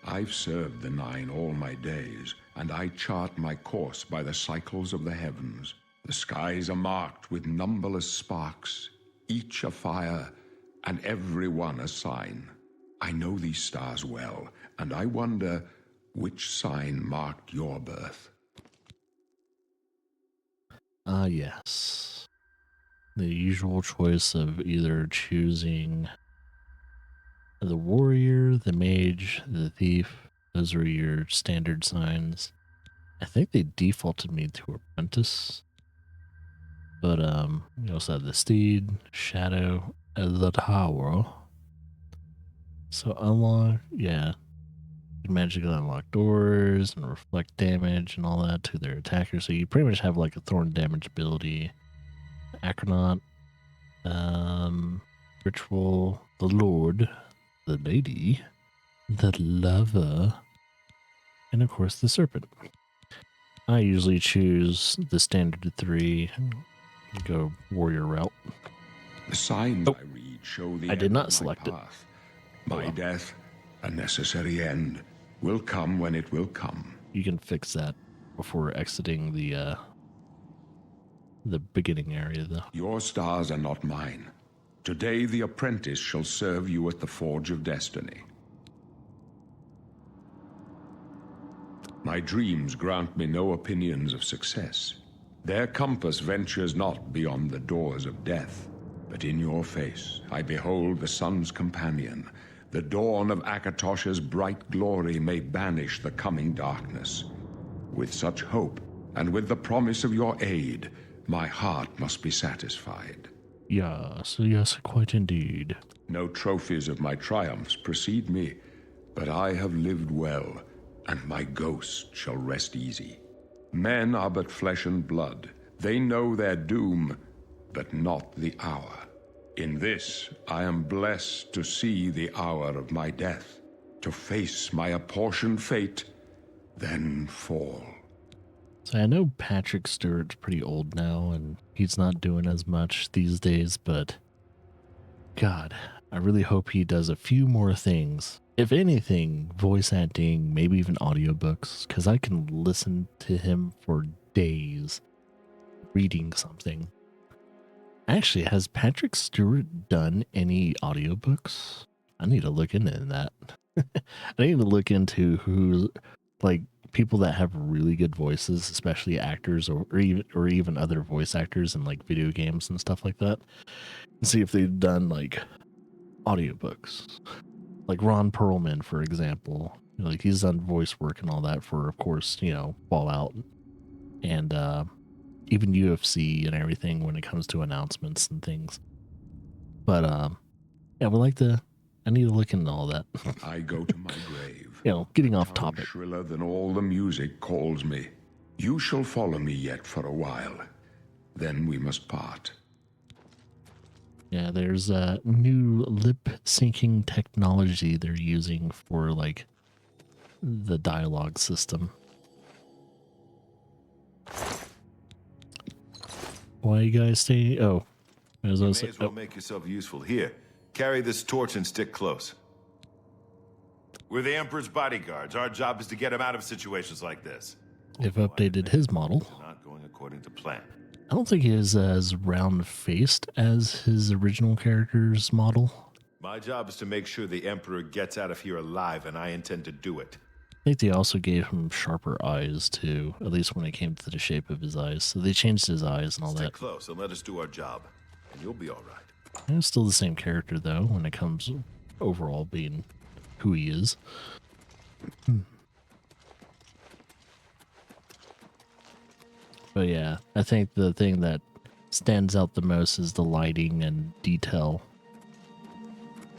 I've served the Nine all my days, and I chart my course by the cycles of the heavens. The skies are marked with numberless sparks, each a fire, and every one a sign. I know these stars well, and I wonder which sign marked your birth. Ah, yes. The usual choice of either choosing the warrior, the mage, the thief. Those are your standard signs. I think they defaulted me to apprentice. But you also have the steed, shadow, and the tower. So unlock, yeah. You magically unlock doors and reflect damage and all that to their attackers. So you pretty much have like a thorn damage ability. Acronaut, ritual, the lord, the lady, the lover, and of course the serpent. I usually choose the standard 3 and go warrior route. The signs Oh, I read show the I did end not of select my it. path. My well. death, a necessary end, will come when it will come. You can fix that before exiting the beginning area though. Your stars are not mine. Today the apprentice shall serve you at the Forge of Destiny. My dreams grant me no opinions of success. Their compass ventures not beyond the doors of death. But in your face I behold the sun's companion. The dawn of Akatosh's bright glory may banish the coming darkness. With such hope, and with the promise of your aid, my heart must be satisfied. Yes, quite indeed. No trophies of my triumphs precede me, but I have lived well, and my ghost shall rest easy. Men are but flesh and blood. They know their doom, but not the hour. In this, I am blessed to see the hour of my death, to face my apportioned fate, then fall. So I know Patrick Stewart's pretty old now, and he's not doing as much these days, but God, I really hope he does a few more things. If anything, voice acting, maybe even audiobooks, because I can listen to him for days reading something. Actually, has Patrick Stewart done any audiobooks? I need to look into that. I need to look into who, like, people that have really good voices, especially actors or even other voice actors in like video games and stuff like that, and see if they've done like audiobooks. Like Ron Perlman, for example. Like he's done voice work and all that for, of course, Fallout and even UFC and everything when it comes to announcements and things. But yeah, I need to look into all that. I go to my grave. Getting The off town topic. Shriller than all the music calls me. You shall follow me yet for a while. Then we must part. Yeah, there's a new lip syncing technology they're using for like the dialogue system. Why you guys stay? Oh, You may as well make yourself useful. Here, carry this torch and stick close. We're the Emperor's bodyguards. Our job is to get him out of situations like this. They've updated his model. Not going according to plan. I don't think he is as round-faced as his original character's model. My job is to make sure the Emperor gets out of here alive, and I intend to do it. I think they also gave him sharper eyes too, at least when it came to the shape of his eyes. So they changed his eyes and all Stick that. close and let us do our job, and you'll be all right. And it's still the same character though when it comes overall being who he is. But yeah, I think the thing that stands out the most is the lighting and detail.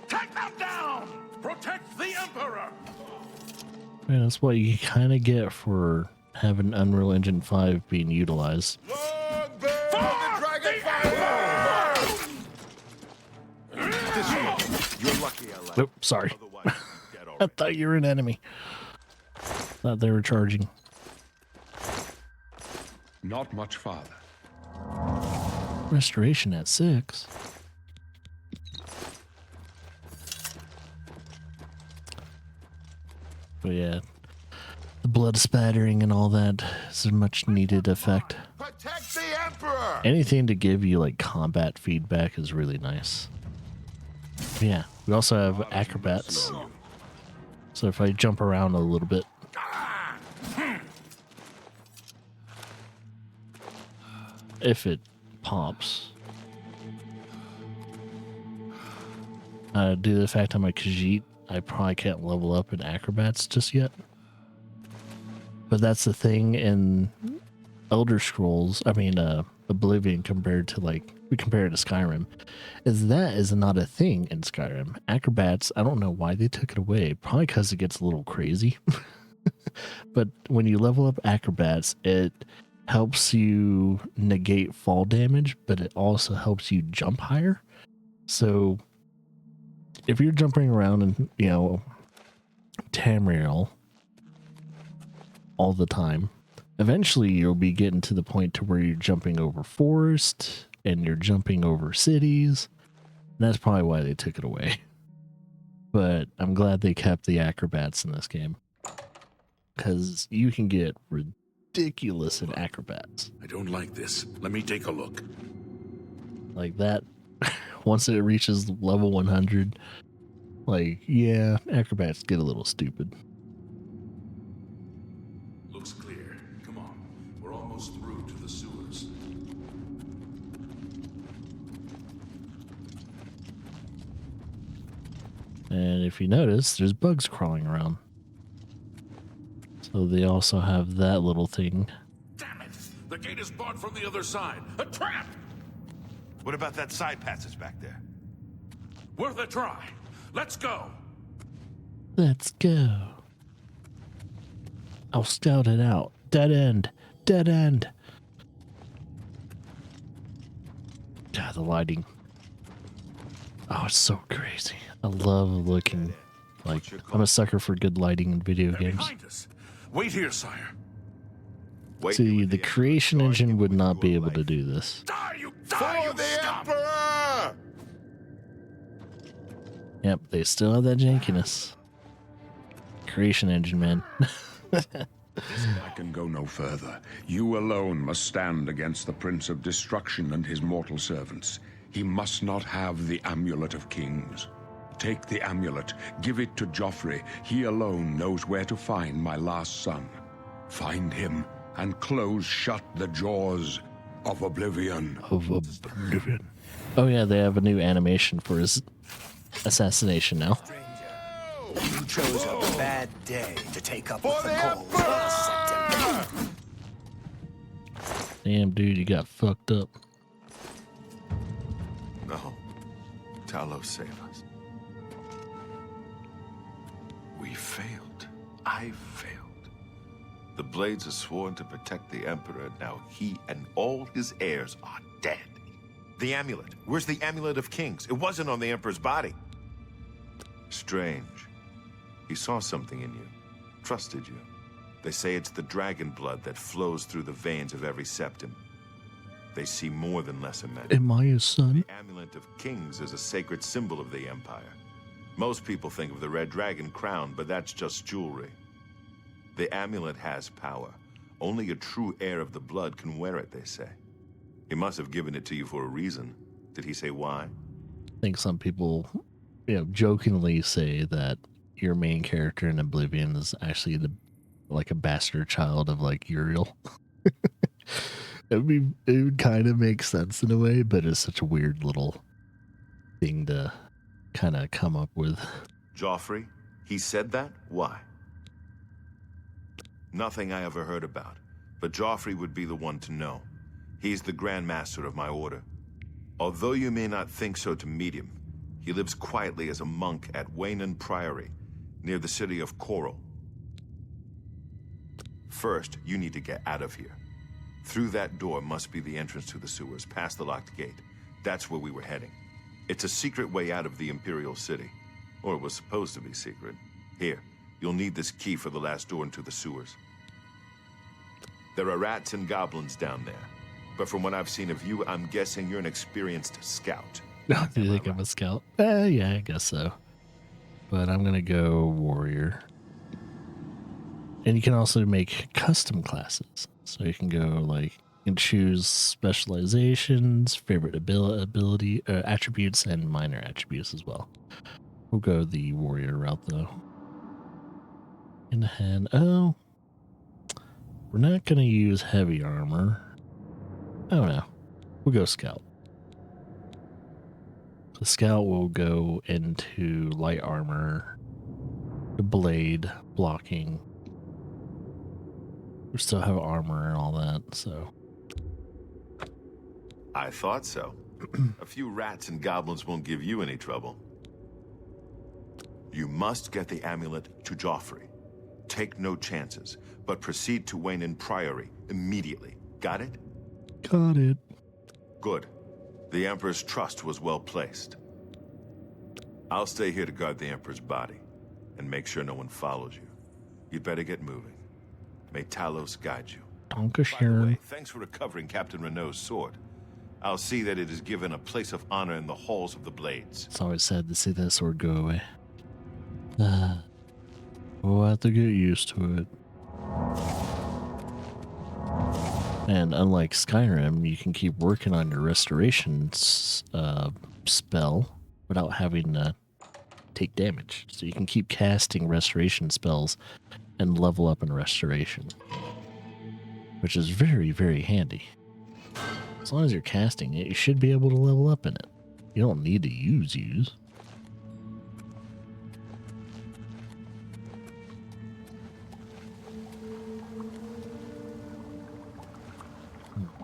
Take them down! Protect the Emperor! And that's what you kind of get for having Unreal Engine 5 being utilized. Long live the Dragonfire! This way. You're lucky I like Nope, sorry. Otherwise, you'd be dead I already. thought you were an enemy. Thought they were charging. Not much farther. Restoration at 6. But yeah, the blood spattering and all that is a much needed effect. Protect the Emperor! Anything to give you like combat feedback is really nice. Yeah, we also have acrobats. So if I jump around a little bit, if it pops, due to the fact I'm a Khajiit, I probably can't level up in acrobats just yet. But that's the thing in Elder Scrolls, Oblivion compared to we compare it to Skyrim, is that is not a thing in Skyrim. Acrobats, I don't know why they took it away. Probably because it gets a little crazy. But when you level up acrobats, it helps you negate fall damage, but it also helps you jump higher. So if you're jumping around in, Tamriel all the time, eventually you'll be getting to the point to where you're jumping over forest and you're jumping over cities. And that's probably why they took it away. But I'm glad they kept the acrobats in this game, because you can get ridiculous in acrobats. I don't like this. Let me take a look. Like that, once it reaches level 100, acrobats get a little stupid. Looks clear. Come on. We're almost through to the sewers. And if you notice, there's bugs crawling around. So they also have that little thing. Damn it! The gate is barred from the other side. A trap! What about that side passage back there? Worth a try. Let's go. Let's go. I'll scout it out. Dead end. Dead end. God, the lighting. Oh, it's so crazy. I love looking. I'm a sucker for good lighting in video They're games. behind us. Wait here, sire. Wait See, here with the Emperor. creation Guard engine him would with not your be able life. to do this. Die, you For you the scum! Emperor! Yep, they still have that jankiness. Creation engine, man. I can go no further. You alone must stand against the Prince of Destruction and his mortal servants. He must not have the Amulet of Kings. Take the amulet, give it to Joffrey. He alone knows where to find my last son. Find him and close shut the jaws of Oblivion. Of Oblivion. Oh yeah, they have a new animation for his assassination now. You chose a bad day to take up with For the the cause of the September. Damn, dude, you got fucked up. No. Talos, save us. We failed. I failed. The Blades are sworn to protect the Emperor. Now he and all his heirs are dead. The amulet. Where's the amulet of kings? It wasn't on the Emperor's body. Strange. He saw something in you. Trusted you. They say it's the dragon blood that flows through the veins of every septim. They see more than lesser men. Am I his son? The amulet of kings is a sacred symbol of the Empire. Most people think of the red dragon crown, but that's just jewelry. The amulet has power. Only a true heir of the blood can wear it, they say. He must have given it to you for a reason. Did he say why? I think some people, jokingly say that your main character in Oblivion is actually like a bastard child of like Uriel. It would kind of make sense in a way, but it's such a weird little thing to kind of come up with. Joffrey? He said that? Why? Nothing I ever heard about, but Joffrey would be the one to know. He's the Grand Master of my order. Although you may not think so to meet him, he lives quietly as a monk at Waynon Priory, near the city of Coral. First, you need to get out of here. Through that door must be the entrance to the sewers, past the locked gate. That's where we were heading. It's a secret way out of the Imperial City. Or it was supposed to be secret. Here, you'll need this key for the last door into the sewers. There are rats and goblins down there. But from what I've seen of you, I'm guessing you're an experienced scout. Do you think I'm a scout? Yeah, I guess so. But I'm going to go warrior. And you can also make custom classes. So you can go you can choose specializations, favorite ability, attributes, and minor attributes as well. We'll go the warrior route though. In hand. Oh, we're not going to use heavy armor. Oh no, we'll go scout. The scout will go into light armor, blade, blocking. We still have armor and all that, so. I thought so. A few rats and goblins won't give you any trouble. You must get the amulet to Joffrey. Take no chances, but proceed to Waynon Priory immediately. Got it? Got it. Good. The Emperor's trust was well placed. I'll stay here to guard the Emperor's body and make sure no one follows you. You'd better get moving. May Talos guide you. By the way, thanks for recovering Captain Renault's sword. I'll see that it is given a place of honor in the halls of the Blades. It's always sad to see that sword go away. We'll have to get used to it. And unlike Skyrim, you can keep working on your restoration spell without having to take damage. So you can keep casting restoration spells and level up in restoration, which is very, very handy. As long as you're casting it, you should be able to level up in it. You don't need to use.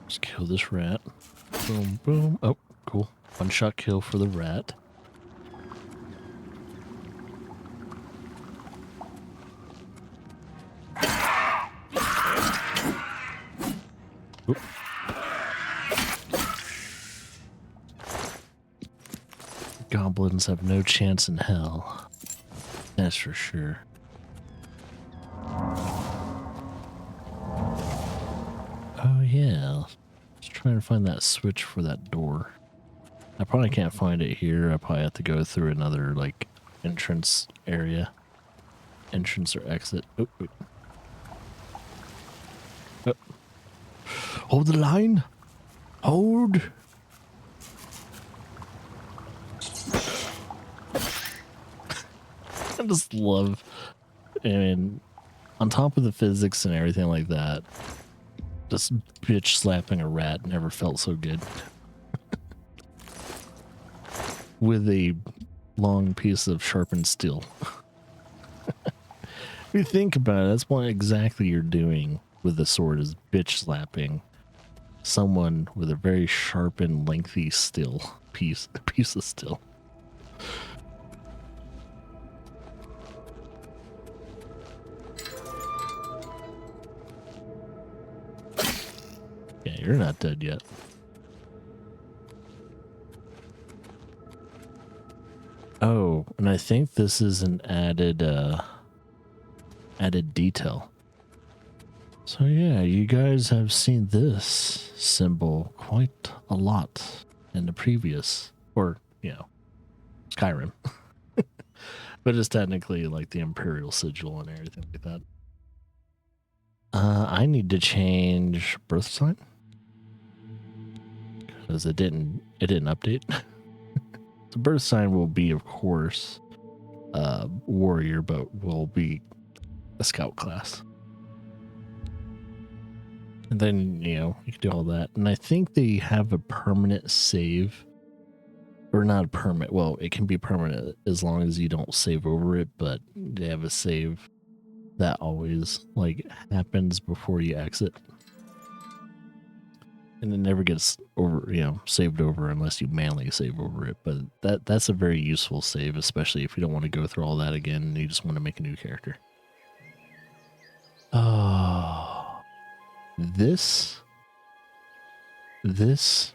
Let's kill this rat. Boom, boom. Oh, cool. One shot kill for the rat. Oop. Goblins have no chance in hell. That's for sure. Oh yeah. Just trying to find that switch for that door. I probably can't find it here. I probably have to go through another entrance area. Entrance or exit. Oh, wait. Oh. Hold the line. Hold. I just love, and on top of the physics and everything like that, just bitch slapping a rat never felt so good. With a long piece of sharpened steel. If you think about it, that's what exactly you're doing with the sword is bitch slapping someone with a very sharp and lengthy piece of steel. Yeah, you're not dead yet. Oh, and I think this is an added detail. So yeah, you guys have seen this symbol quite a lot in the previous, or, Skyrim. But it's technically like the Imperial Sigil and everything like that. I need to change birth sign because it didn't update. The birth sign will be, of course, warrior, but will be a scout class. And then, you can do all that. And I think they have a permanent save. Or not a permanent. Well, it can be permanent as long as you don't save over it. But they have a save that always, happens before you exit. And it never gets saved over unless you manually save over it. But that's a very useful save, especially if you don't want to go through all that again and you just want to make a new character. Oh, this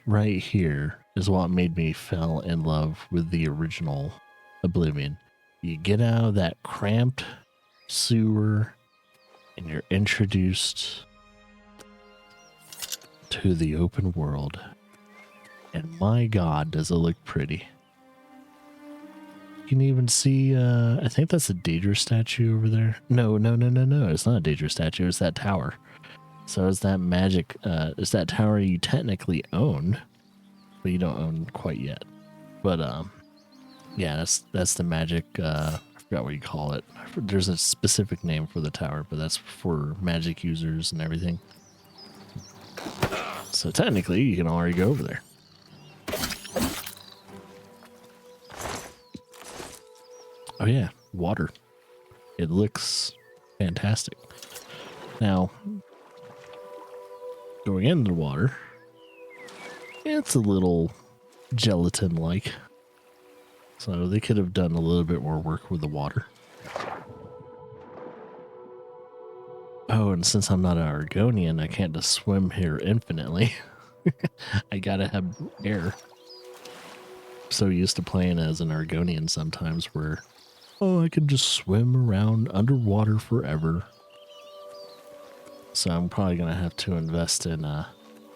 right here is what made me fall in love with the original Oblivion. You get out of that cramped sewer and you're introduced to the open world. And my God, does it look pretty. You can even see, I think that's a Daedra statue over there. No, it's not a Daedra statue, it's that tower. So it's that magic, it's that tower you technically own, but you don't own quite yet. But, yeah, that's the magic, I forgot what you call it. There's a specific name for the tower, but that's for magic users and everything. So technically, you can already go over there. Oh yeah, water. It looks fantastic. Now, going into the water, it's a little gelatin-like. So they could have done a little bit more work with the water. Oh, and since I'm not an Argonian, I can't just swim here infinitely. I gotta have air. So used to playing as an Argonian sometimes where, I can just swim around underwater forever. So I'm probably gonna have to invest in,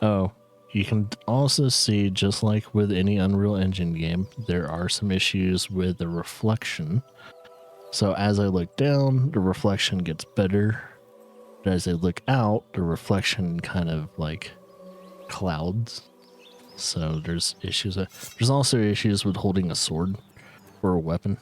you can also see, just like with any Unreal Engine game, there are some issues with the reflection. So as I look down, the reflection gets better. But as I look out, the reflection kind of clouds. So there's issues. There's also issues with holding a sword or a weapon.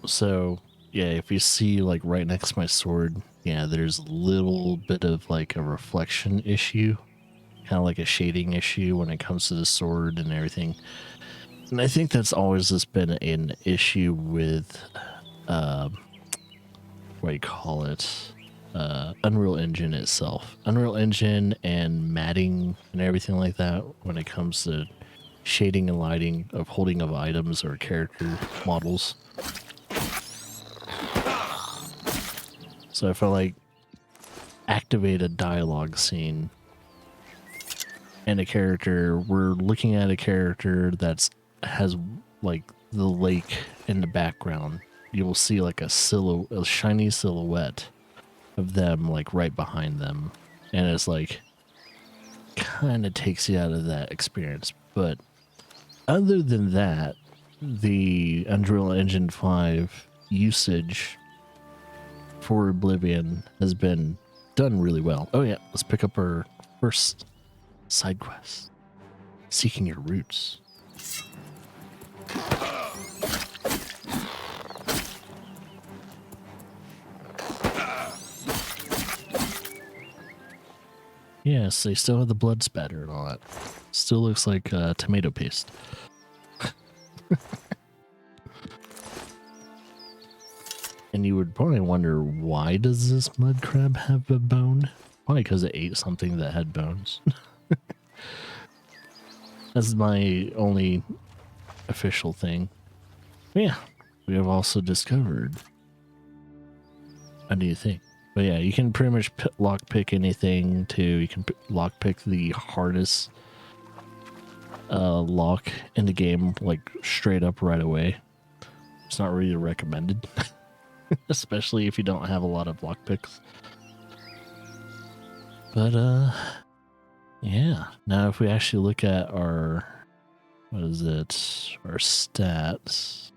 So yeah, if you see right next to my sword, yeah, there's a little bit of a reflection issue, kind of like a shading issue when it comes to the sword and everything. And I think that's always just been an issue with, Unreal Engine itself. Unreal Engine and matting and everything like that when it comes to shading and lighting of holding of items or character models. So if I activate a dialogue scene and a character, we're looking at a character has the lake in the background, you will see a shiny silhouette of them right behind them, and it's kind of takes you out of that experience. But other than that, the Unreal Engine 5 usage for Oblivion has been done really well. Oh yeah, let's pick up our first side quest, Seeking Your Roots. Yes, they still have the blood spatter and all that. Still looks like tomato paste. And you would probably wonder, why does this mud crab have a bone? Probably because it ate something that had bones. That's my only official thing. But yeah, we have also discovered a new thing. But yeah, you can pretty much lockpick anything too. You can lockpick the hardest lock in the game, like straight up right away. It's not really recommended. Especially if you don't have a lot of lockpicks. But, yeah. Now if we actually look at our, what is it? Our stats.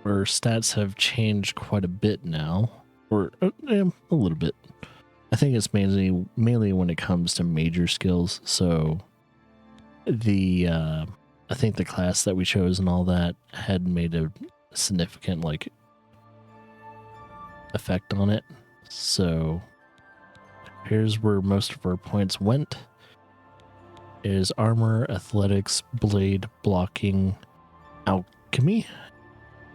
Our stats have changed quite a bit now. Or, a little bit. I think it's mainly when it comes to major skills. So, I think the class that we chose and all that had made a significant, like, effect on it. So here's where most of our points went. Is armor, athletics, blade, blocking, alchemy,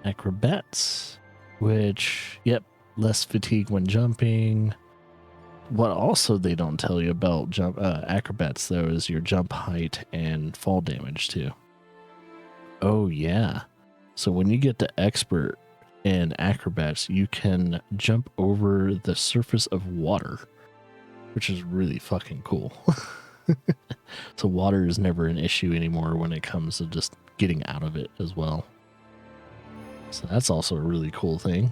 acrobats, which, yep, less fatigue when jumping. What also they don't tell you about acrobats, though, is your jump height and fall damage, too. Oh, yeah. So when you get to expert in acrobats, you can jump over the surface of water, which is really fucking cool. So water is never an issue anymore when it comes to just getting out of it as well. So that's also a really cool thing.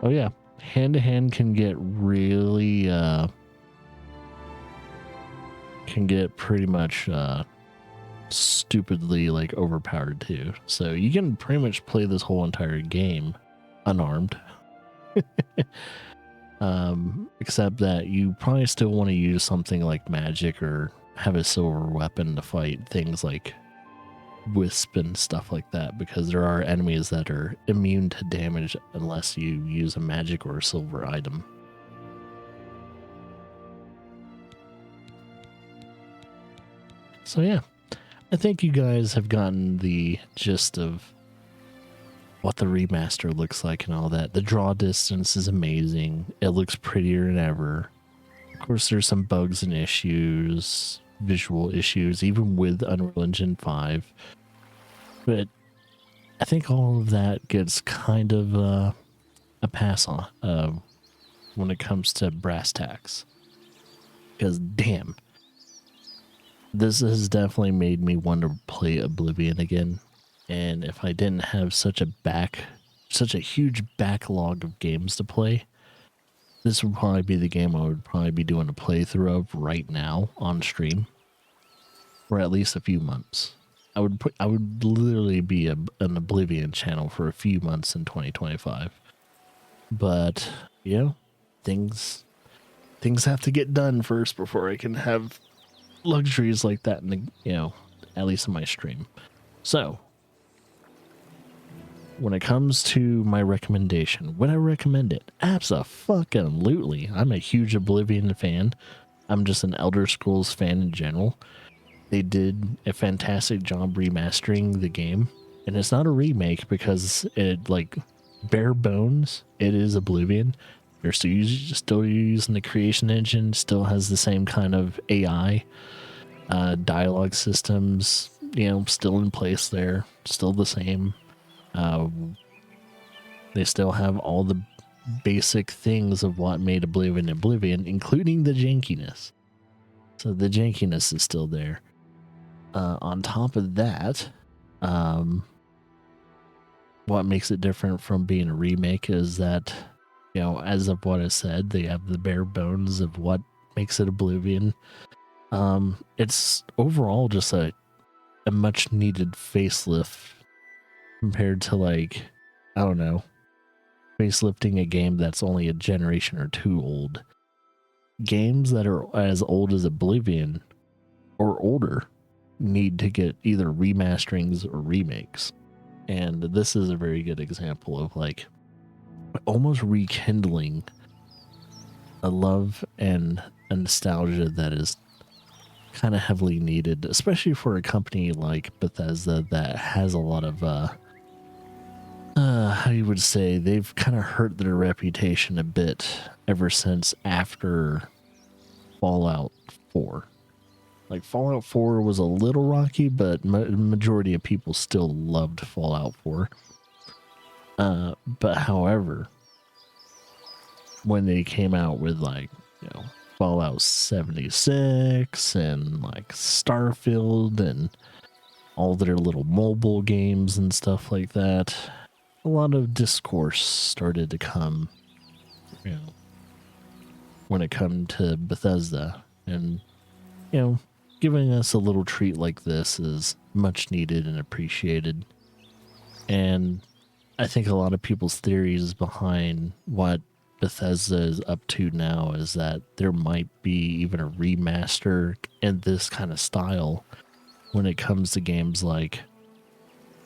Oh yeah, hand-to-hand can get really, can get pretty much stupidly, like, overpowered too. So you can pretty much play this whole entire game unarmed. Except that you probably still want to use something like magic or have a silver weapon to fight things like wisp and stuff like that, because there are enemies that are immune to damage unless you use a magic or a silver item. So yeah, I think you guys have gotten the gist of what the remaster looks like and all that. The draw distance is amazing. It looks prettier than ever. Of course, there's some bugs and issues, visual issues, even with Unreal Engine 5. But I think all of that gets kind of a pass on when it comes to brass tacks. Because damn, this has definitely made me want to play Oblivion again. And if I didn't have such a huge backlog of games to play, this would probably be the game I would probably be doing a playthrough of right now on stream, for at least a few months. I would literally be an Oblivion channel for a few months in 2025. But you know, things have to get done first before I can have luxuries like that in the, you know, at least in my stream. So when it comes to my recommendation, would I recommend it? Abso-fucking-lutely. I'm a huge Oblivion fan. I'm just an Elder Scrolls fan in general. They did a fantastic job remastering the game. And it's not a remake because it, like, bare bones, it is Oblivion. They're still using the creation engine, still has the same kind of AI, dialogue systems, you know, still in place there, still the same. They still have all the basic things of what made Oblivion, including the jankiness. So the jankiness is still there. On top of that, what makes it different from being a remake is that, you know, as of what I said, they have the bare bones of what makes it Oblivion. It's overall just a much needed facelift compared to, like, I don't know, facelifting a game that's only a generation or two old. Games that are as old as Oblivion or older need to get either remasterings or remakes. And this is a very good example of like almost rekindling a love and a nostalgia that is kind of heavily needed, especially for a company like Bethesda that has a lot of how you would say, they've kind of hurt their reputation a bit ever since after Fallout 4. Like Fallout 4 was a little rocky, but majority of people still loved Fallout 4. But however, when they came out with like, you know, Fallout 76 and like Starfield and all their little mobile games and stuff like that, a lot of discourse started to come, you know, when it come to Bethesda. And, you know, giving us a little treat like this is much needed and appreciated. And I think a lot of people's theories behind what Bethesda is up to now is that there might be even a remaster in this kind of style when it comes to games like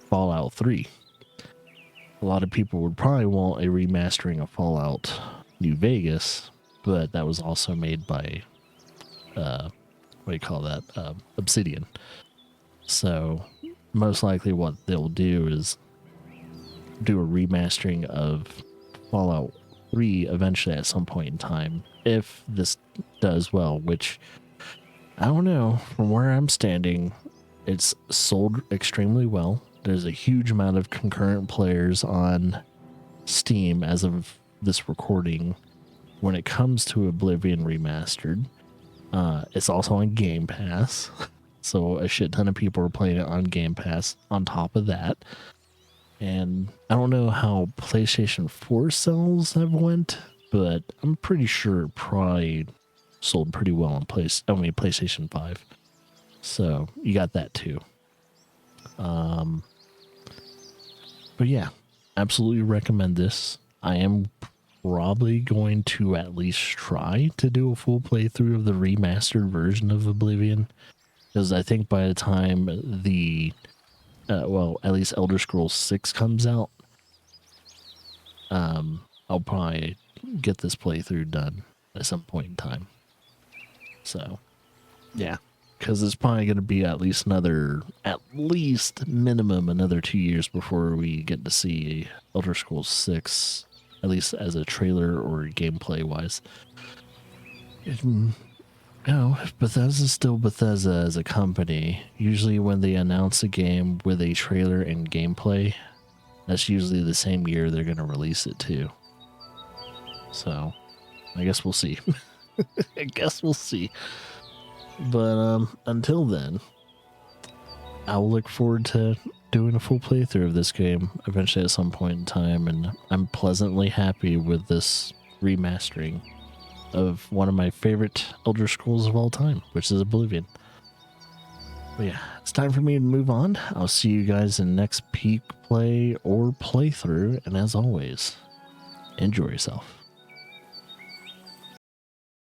Fallout 3. A lot of people would probably want a remastering of Fallout New Vegas, but that was also made by, what do you call that? Obsidian. So most likely what they'll do is do a remastering of Fallout 3 eventually at some point in time, if this does well, which I don't know. From where I'm standing, it's sold extremely well. There's a huge amount of concurrent players on Steam as of this recording when it comes to Oblivion Remastered. It's also on Game Pass, so a shit ton of people are playing it on Game Pass on top of that. And I don't know how PlayStation 4 sales have went, but I'm pretty sure it probably sold pretty well on PlayStation 5. So you got that too. But yeah, absolutely recommend this. I am probably going to at least try to do a full playthrough of the remastered version of Oblivion, because I think by the time the at least Elder Scrolls 6 comes out, I'll probably get this playthrough done at some point in time. So yeah, because it's probably going to be at least minimum another 2 years before we get to see Elder Scrolls 6, at least as a trailer or gameplay wise. Bethesda's still Bethesda as a company. Usually when they announce a game with a trailer and gameplay, that's usually the same year they're going to release it too. So I guess we'll see. But until then, I'll look forward to doing a full playthrough of this game eventually at some point in time, and I'm pleasantly happy with this remastering of one of my favorite Elder Scrolls of all time, which is Oblivion. But yeah, it's time for me to move on. I'll see you guys in next peek play or playthrough, and as always, enjoy yourself.